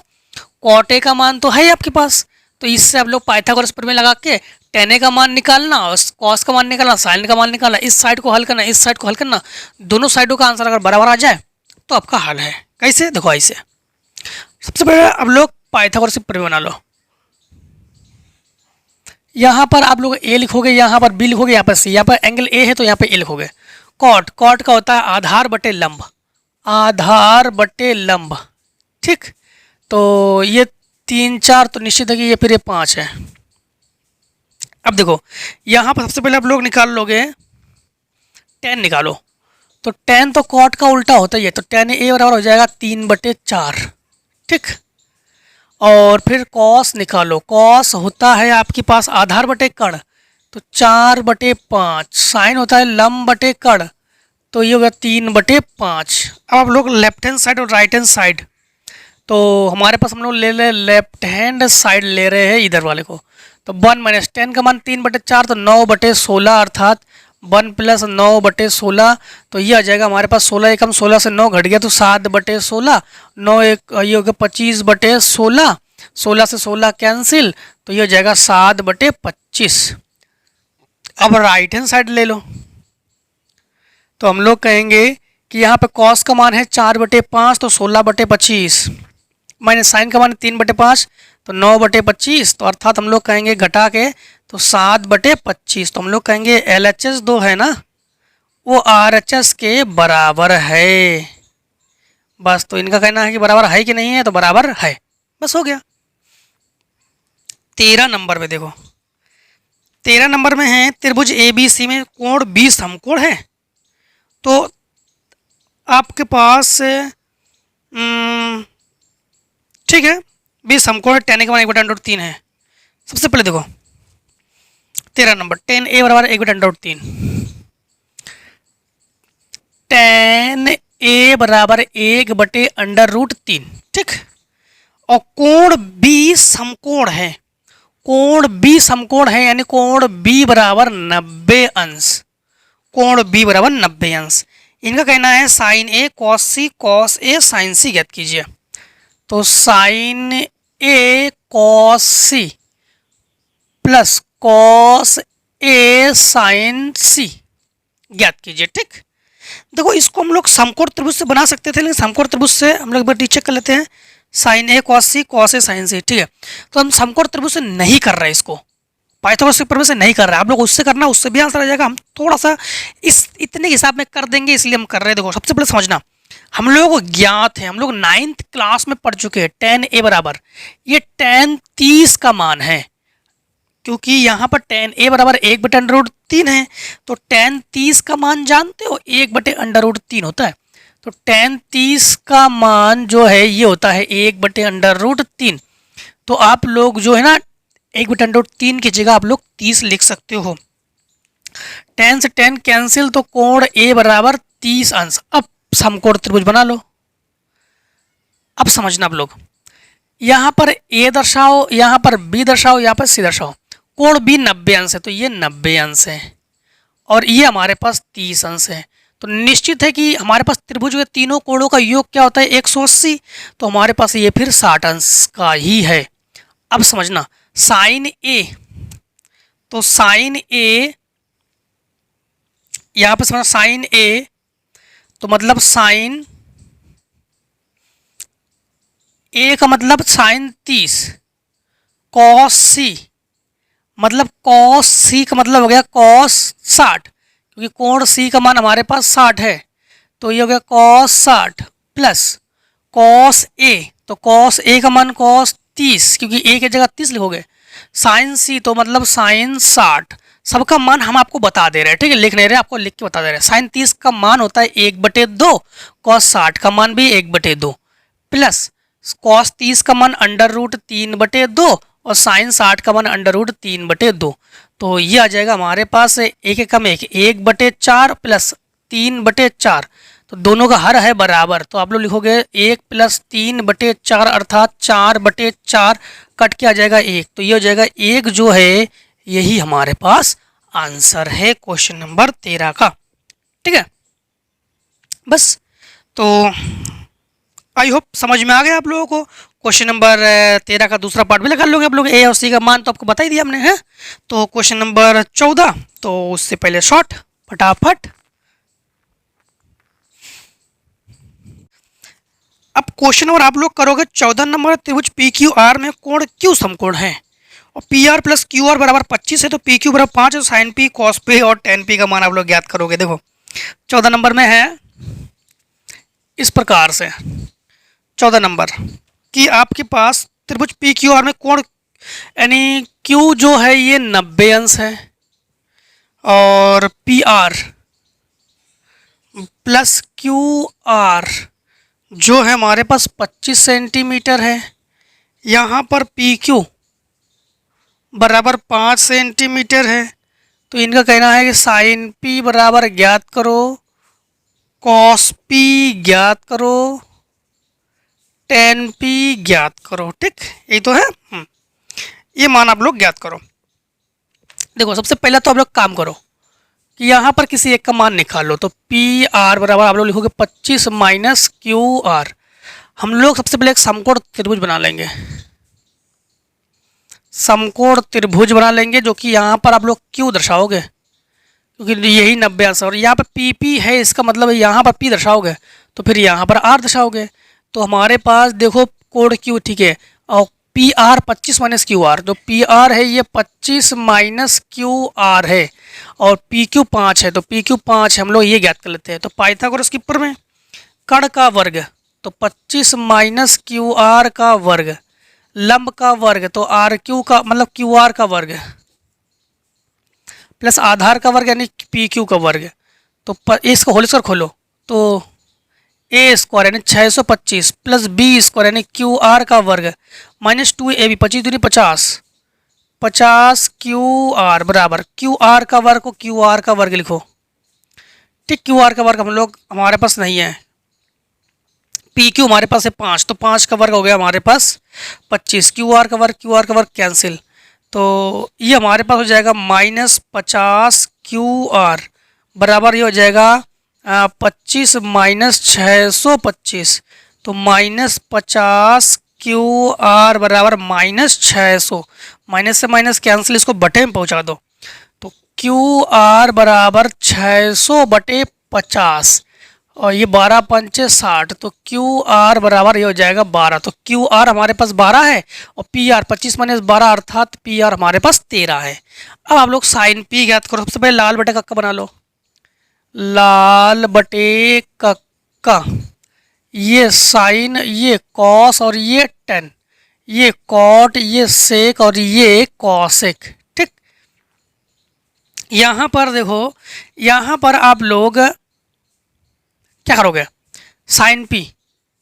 कॉट ए का मान तो है आपके पास, तो इससे आप लोग पाइथागोरस प्रमेय लगा के टेन ए का मान निकालना और कॉस का मान निकालना, साइन का मान निकालना, इस साइड को हल करना, इस साइड को हल करना, दोनों साइडों का आंसर अगर बराबर आ जाए तो आपका हल है। कैसे देखो, ऐसे सबसे पहले आप लोग पाइथागोरस प्रमेय बना लो। यहाँ पर आप लोग ए लिखोगे, यहाँ पर बी लिखोगे, यहाँ पर सी, यहाँ पर एंगल ए है तो यहाँ पे ए लिखोगे। कॉट, कॉट का होता है आधार बटे लंब, आधार बटे लंब, ठीक। तो ये 3 4 तो निश्चित है कि ये फिर ये 5 है। अब देखो यहाँ पर सबसे पहले आप लोग निकाल लोगे, टेन निकालो। तो टेन तो कॉट का उल्टा होता ही है, तो टेन ए बराबर हो जाएगा 3/4, ठीक। और फिर कॉस निकालो, कॉस होता है आपके पास आधार बटे कर्ण, तो 4/5। साइन होता है लंब बटे कर्ण, तो ये होगा 3/5। अब आप लोग लेफ्ट हैंड साइड और राइट हैंड साइड, तो हमारे पास हम लोग ले ले लेफ्ट हैंड साइड ले रहे हैं इधर वाले को। तो 1 - 10 का मान 3/4, तो 9/16 अर्थात 1 + 9/16, तो ये आ जाएगा हमारे पास 16 एकम 16 से 9 घट गया तो 7/16, 9 एक ये हो गया 25/16, 16 से 16 कैंसिल, तो ये हो जाएगा 7/25। अब राइट हैंड साइड ले लो, तो हम लोग कहेंगे कि यहाँ पे कॉस का मान है 4/5, तो 16/25, माइनस साइन का मान 3/5, तो 9/25, तो अर्थात हम लोग कहेंगे घटा के तो 7/25। तो हम लोग कहेंगे LHS 2 है ना, वो RHS के बराबर है। बस, तो इनका कहना है कि बराबर है कि नहीं है, तो बराबर है, बस हो गया। 13 नंबर में देखो, 13 नंबर में है त्रिभुज ABC में कोण B समकोण है। तो आपके पास ठीक है, B समकोण, tan A का मान 1/√3 है। सबसे पहले देखो 13 नंबर, tan A बराबर 1/√3, tan A बराबर 1/√3, ठीक। और कोण B समकोण है, कोण B समकोण है, यानी कोण B बराबर 90 अंश, कोण B बराबर 90 अंश। इनका कहना है sine A cos C, cos A sin C ज्ञात कीजिए। तो साइन A cos C प्लस cos A sin C ज्ञात कीजिए, ठीक। देखो इसको हम लोग समकोण त्रिभुज से बना सकते थे, लेकिन समकोण त्रिभुज से हम लोग एक बार रीचेक कर लेते हैं। Sine A cos C, cos A sin C, ठीक है। तो हम समकोण त्रिभुज से नहीं कर रहे, इसको पाइथागोरस के प्रमेय से नहीं कर रहे। आप लोग उससे करना, उससे भी आंसर आ जाएगा। हम थोड़ा सा इस इतने हिसाब में कर देंगे, इसलिए हम कर रहे हैं। देखो सबसे पहले समझना, हम लोगों को ज्ञात है, हम लोग 9th क्लास में पढ़ चुके हैं, tan A बराबर ये tan 30 का मान है, क्योंकि यहाँ पर tan A बराबर 1/√3 है। तो tan 30 का मान जानते हो, 1/√3 होता है। तो tan 30 का मान जो है ये होता है 1/√3। तो आप लोग जो है ना 1/√3 की जगह आप लोग 30 लिख सकते हो। tan से tan कैंसिल, तो कोण A बराबर 30 अंश। अब समकोण त्रिभुज बना लो। अब समझना आप लोग, यहाँ पर A दर्शाओ, यहाँ पर B दर्शाओ, यहाँ पर C दर्शाओ। कोण B 90 अंश है, तो ये 90 अंश है, और ये हमारे पास 30 अंश है। तो निश्चित है कि हमारे पास त्रिभुज के तीनों कोणों का योग क्या होता है, 180। तो हमारे पास ये फिर 60 अंश का ही है। अब समझना साइन A, तो साइन A यहाँ पर समझना, साइन A तो मतलब साइन A का मतलब साइन 30, कॉस C मतलब कॉस C का मतलब हो गया कॉस 60, क्योंकि कोण C का मान हमारे पास 60 है, तो ये हो गया कॉस 60 प्लस कॉस A, तो कॉस A का मान कॉस 30, क्योंकि A की जगह 30 लिखोगे। साइन C तो मतलब साइन 60, सबका मान हम आपको बता दे रहे हैं, ठीक है, लिख नहीं रहे, आपको लिख के बता दे रहे हैं। साइन 30 का मान होता है 1/2, कॉस 60 का मान भी 1/2 प्लस कॉस 30 का मान √3/2 और साइन 60 का मान √3/2। तो ये आ जाएगा हमारे पास एक कम एक 1/4 प्लस 3/4, तो दोनों का हर है बराबर। तो आप लोग लिखोगे 1 + 3/4 अर्थात 4/4 कट के आ जाएगा 1, तो ये हो जाएगा 1 जो है यही हमारे पास आंसर है क्वेश्चन नंबर 13 का, ठीक है। बस। तो आई होप समझ में आ गया आप लोगों को। क्वेश्चन नंबर 13 का दूसरा पार्ट भी लगा लोगे आप लोग। ए और सी का मान तो आपको बता ही दिया हमने, है। तो क्वेश्चन नंबर 14, तो उससे पहले शॉर्ट फटाफट। अब क्वेश्चन नंबर आप लोग करोगे 14 नंबर, त्रिभुज पी क्यू आर में कोण क्यू समकोण है और P R plus Q R बराबर 25 है, तो पी क्यू बराबर 5 है, साइन पी कॉस पी और टेन पी का मान आप लोग ज्ञात करोगे। देखो 14 नंबर में है इस प्रकार से। 14 नंबर कि आपके पास त्रिभुज पी क्यू आर में कोण यानी क्यू जो है ये 90 अंश है और P R plus Q R जो है हमारे पास 25 सेंटीमीटर है। यहाँ पर पी क्यू बराबर 5 सेंटीमीटर है। तो इनका कहना है कि साइन पी बराबर ज्ञात करो, कॉस पी ज्ञात करो, टेन पी ज्ञात करो। ठीक, यही तो है। ये मान आप लोग ज्ञात करो। देखो सबसे पहले तो आप लोग काम करो कि यहाँ पर किसी एक का मान निकालो। तो पी आर बराबर आप लोग लिखोगे 25 माइनस क्यू आर। हम लोग सबसे पहले एक समकोण त्रिभुज बना लेंगे, समकोण त्रिभुज बना लेंगे, जो कि यहाँ पर आप लोग क्यू दर्शाओगे क्योंकि यही 90 अंश और यहाँ पर पी पी है, इसका मतलब यहाँ पर पी दर्शाओगे तो फिर यहाँ पर आर दर्शाओगे। तो हमारे पास देखो कोण क्यू, ठीक है, और P R 25 minus Q R, जो पी आर है ये 25 माइनस क्यू आर है और पी क्यू 5 है, तो पी क्यू 5 है, हम लोग ये ज्ञात कर लेते हैं। तो पाइथागोरस की प्रमेय, कर्ण का वर्ग, तो 25 माइनस क्यू आर का वर्ग, लंब का वर्ग तो आर क्यू का मतलब क्यू आर का वर्ग प्लस आधार का वर्ग यानी पी क्यू का वर्ग। तो इसका होल स्क्वायर खोलो तो ए स्क्वायर यानी 625 प्लस बी स्क्वायर यानी क्यू आर का वर्ग माइनस 2 ए बी, 25 दूनी 50, 50 क्यू आर बराबर क्यू आर का वर्ग को क्यू आर का वर्ग लिखो। ठीक, क्यू आर का वर्ग हम लोग हमारे पास नहीं है, पी क्यू हमारे पास है 5, तो 5 का वर्ग हो गया हमारे पास 25, क्यू आर का वर्ग कैंसिल, तो ये हमारे पास हो जाएगा माइनस 50 क्यू आर बराबर ये हो जाएगा 25 माइनस 625, तो माइनस 50 क्यू आर बराबर माइनस 600, माइनस से माइनस कैंसिल, इसको बटे में पहुंचा दो। तो क्यू आर बराबर 600 बटे 50 और ये 12 पंचे 60, तो क्यू आर बराबर ये हो जाएगा 12। तो क्यू आर हमारे पास 12 है और पी आर 25 माइनस 12 अर्थात पी आर हमारे पास 13 है। अब आप लोग साइन पी ज्ञात करो। सबसे पहले लाल बटे कक्का बना लो, लाल बटे कक्का, ये साइन, ये कॉस और ये टेन, ये कॉट, ये सेक और ये कॉसेक। ठीक, यहाँ पर देखो, यहाँ पर आप लोग क्या करोगे, साइन पी,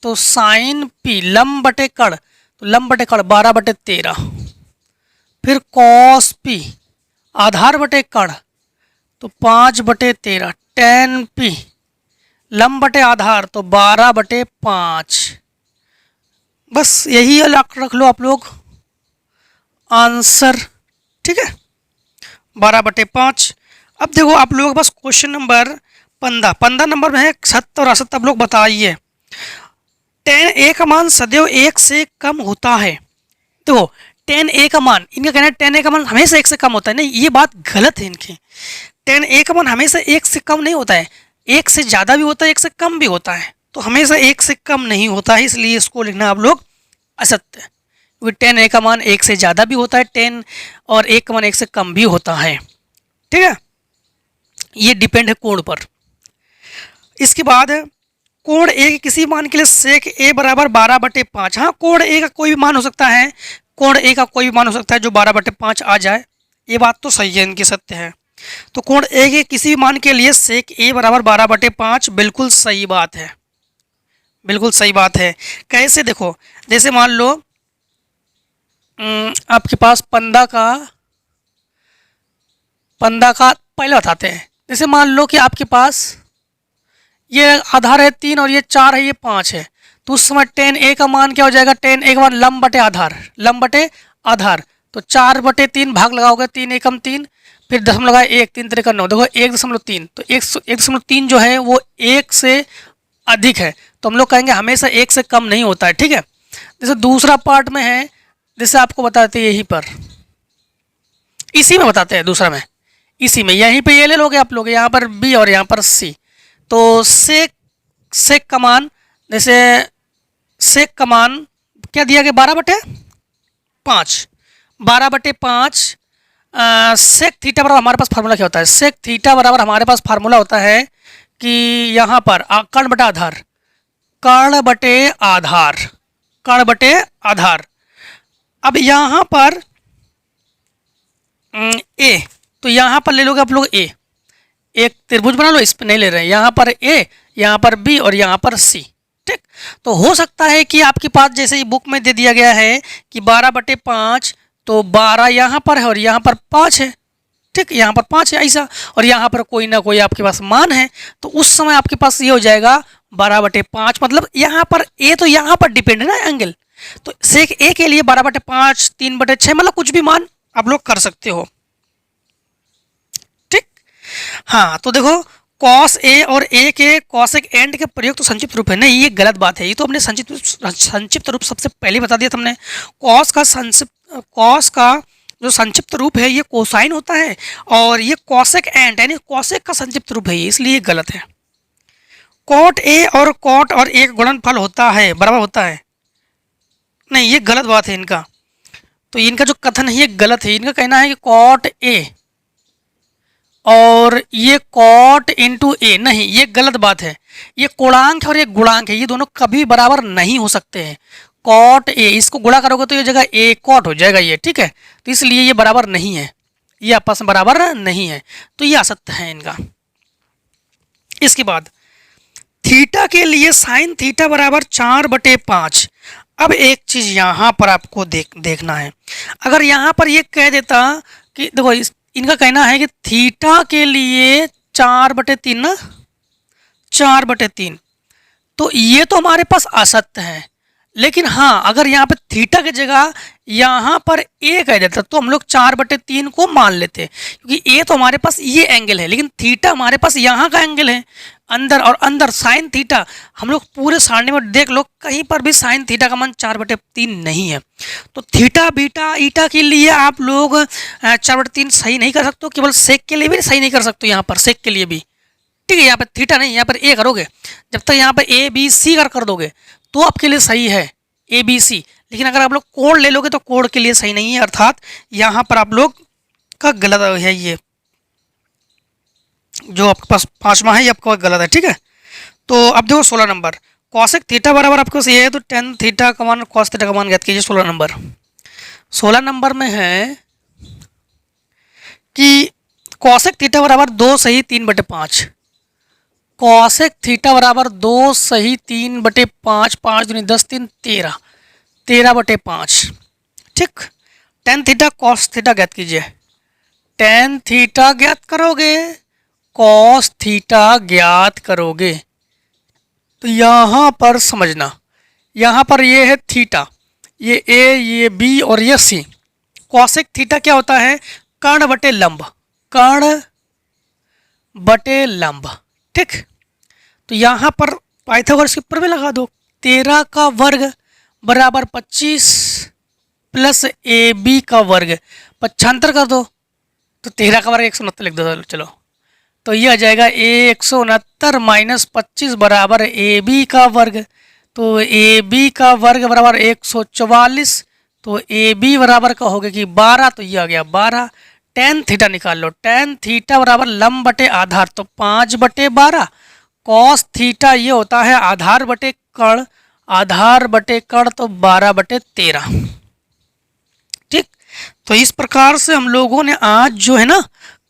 तो साइन पी लंब बटे कर्ण, तो लंब बटे कर्ण 12 बटे 13, फिर कॉस पी आधार बटे कर्ण तो 5 बटे 13, टेन पी लंब बटे आधार तो 12 बटे 5। बस यही रख लो आप लोग आंसर। ठीक है, 12 बटे 5। अब देखो आप लोगों के पास क्वेश्चन नंबर 15 नंबर में है सत्य और असत्य। आप लोग बताइए, tan a का मान सदैव 1 से कम होता है। देखो tan a का मान, इनका कहना है tan a का मान हमेशा 1 से कम होता है। नहीं, ये बात गलत है इनकी। tan a का मान हमेशा 1 से कम नहीं होता है, 1 से ज़्यादा भी होता है, 1 से कम भी होता है, तो हमेशा 1 से कम नहीं होता है, इसलिए इसको लिखना आप लोग असत्य, क्योंकि tan a का मान 1 से ज़्यादा भी होता है, 10 और 1 का मान 1 से कम भी होता है। ठीक है, ये डिपेंड है कोण पर। इसके बाद कोण ए के किसी मान के लिए सेक ए बराबर 12 बटे 5। हाँ, कोण ए का कोई भी मान हो सकता है, कोण ए का कोई भी मान हो सकता है जो 12 बटे 5 आ जाए, ये बात तो सही है, इनकी सत्य है। तो कोण ए के किसी भी मान के लिए सेक ए बराबर 12 बटे 5 बिल्कुल सही बात है, बिल्कुल सही बात है। कैसे, देखो जैसे मान लो आपके पास पंदा का पहले बताते हैं। जैसे मान लो कि आपके पास ये आधार है 3 और ये 4 है, ये 5 है, तो उस समय tan a का मान क्या हो जाएगा, tan a का मान लंब बटे आधार, लंब बटे आधार, तो 4 बटे 3 भाग लगाओगे, 3 एकम 3, फिर दशमलव लगाए 1, 3 3 9, देखो 1.3, तो 1.3 जो है वो 1 से अधिक है तो हम लोग कहेंगे हमेशा 1 से कम नहीं होता है, ठीक है। जैसे दूसरा पार्ट में है, जैसे आपको बताते हैं यहीं पर, इसी में बताते हैं दूसरा में, इसी में यहीं पे ये ले लोगे आप लोग, यहाँ पर बी और यहाँ पर सी। तो सेक का मान, जैसे सेक का मान क्या दिया गया 12/5, 12/5। सेक थीटा बराबर हमारे पास फार्मूला क्या होता है, सेक थीटा बराबर हमारे पास फार्मूला होता है कि यहाँ पर कर्ण बटे आधार, कर्ण बटे आधार, कर्ण बटे आधार। अब यहाँ पर ए, तो यहाँ पर ले लोगे आप लोग ए, एक त्रिभुज बना लो, इस पर नहीं ले रहे हैं, यहाँ पर ए, यहाँ पर बी और यहाँ पर सी, ठीक। तो हो सकता है कि आपके पास जैसे ही बुक में दे दिया गया है कि 12/5, तो 12 यहाँ पर है और यहाँ पर 5 है, ठीक, यहाँ पर 5 है ऐसा, और यहाँ पर कोई ना कोई आपके पास मान है, तो उस समय आपके पास ये हो जाएगा 12/5। मतलब यहाँ पर ए तो यहाँ पर डिपेंड है ना एंगल, तो सेक ए के लिए 12/5, 3/6, मतलब कुछ भी मान आप लोग कर सकते हो, ठीक। हाँ, तो देखो कॉस ए और ए के कॉसेक एंड के प्रयोग तो संक्षिप्त रूप है, नहीं ये गलत बात है, ये तो हमने संक्षिप्त रूप सबसे पहले बता दिया था हमने। कॉस का जो संक्षिप्त रूप है ये कोसाइन होता है, और ये कॉसेक एंड यानी कॉसेक का संक्षिप्त रूप है, इसलिए गलत है। कॉट ए और कॉट और ए का गुणनफल होता है, बराबर होता है, नहीं ये गलत बात है इनका, तो इनका जो कथन है ये गलत है। इनका कहना है कि कॉट ए और ये कॉट इंटू ए, नहीं ये गलत बात है। ये कोणांक है और ये गुणांक है, ये दोनों कभी बराबर नहीं हो सकते हैं। कॉट ए, इसको गुणा करोगे तो ये जगह ए कॉट हो जाएगा ये, ठीक है, तो इसलिए ये बराबर नहीं है, ये आपस में बराबर नहीं है, तो ये असत्य है इनका। इसके बाद थीटा के लिए साइन थीटा बराबर 4/5। अब एक चीज यहाँ पर आपको देखना है, अगर यहाँ पर ये कह देता कि देखो इनका कहना है कि थीटा के लिए 4/3 ना, 4/3, तो ये तो हमारे पास असत्य है। लेकिन हाँ, अगर यहाँ पे थीटा की जगह यहाँ पर ए कह देता तो हम लोग 4/3 को मान लेते, क्योंकि ए तो हमारे पास ये एंगल है, लेकिन थीटा हमारे पास यहाँ का एंगल है अंदर, और अंदर साइन थीटा, हम लोग पूरे सारणी में देख लो कहीं पर भी साइन थीटा का मान 4/3 नहीं है। तो थीटा बीटा ईटा के लिए आप लोग 4/3 सही नहीं कर सकते, केवल सेक के लिए भी सही नहीं कर सकते, यहाँ पर सेक के लिए भी, ठीक है। यहाँ पर थीटा नहीं, यहाँ पर ए करोगे, जब तक यहाँ पर ए बी सी कर दोगे तो आपके लिए सही है ए बी सी, लेकिन अगर आप लोग कोण ले लोगे तो कोण के लिए सही नहीं है, अर्थात यहाँ पर आप लोग का गलत है, ये जो आपके पास 5वां है ये आपका गलत है, ठीक है। तो अब देखो 16 नंबर, कॉसेक थीटा बराबर आपके पास ये है, तो tan थीटा का मान कॉस थीटा का मान ज्ञात कीजिए। 16 नंबर, 16 नंबर में है कि कॉसेक थीटा बराबर 2 सही 3/5, कॉसेक थीटा बराबर 2 सही 3/5, 5 दूनी 10, 3 13, 13/5, ठीक। टेन थीटा कॉस थीटा ज्ञात कीजिए, टेन थीटा ज्ञात करोगे, कॉस थीटा ज्ञात करोगे, तो यहाँ पर समझना, यहाँ पर ये है थीटा, ये ए, ये बी और ये सी। कॉसेक थीटा क्या होता है, कर्ण बटे लंब, कर्ण बटे लंब, ठीक। तो यहाँ पर पाइथागोरस के प्रमेय लगा दो, 13 का वर्ग बराबर 25 प्लस ए बी का वर्ग, पक्षांतर कर दो, तो 13 का वर्ग 169 लिख दो, चलो, तो ये आ जाएगा 169 माइनस 25 बराबर ए बी का वर्ग, तो ए बी का वर्ग बराबर 144, तो ए बी बराबर का हो गया कि 12, तो ये आ गया 12। टेन थीटा निकाल लो, टेन थीटा बराबर लंब बटे आधार, तो 5/12, कॉस थीटा ये होता है आधार बटे कर्ण, आधार बटे कर्ण तो 12/13, ठीक। तो इस प्रकार से हम लोगों ने आज जो है ना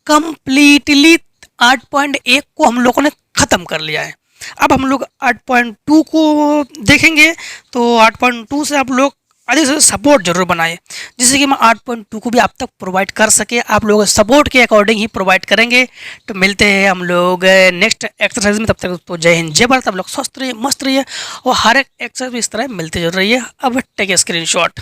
कंप्लीटली 8.1 को हम लोगों ने ख़त्म कर लिया है। अब हम लोग 8.2 को देखेंगे, तो 8.2 से आप लोग अधिक से सपोर्ट जरूर बनाएं, जिससे कि मैं 8.2 को भी आप तक प्रोवाइड कर सके, आप लोग सपोर्ट के अकॉर्डिंग ही प्रोवाइड करेंगे। तो मिलते हैं हम लोग नेक्स्ट एक्सरसाइज में, तब तक तो जय हिंद जय भारत, आप लोग स्वस्थ रहिए, मस्त रहिए, और हर एक एक्सरसाइज में इस तरह मिलते जरूर रहिए। अब टेक ए स्क्रीनशॉट।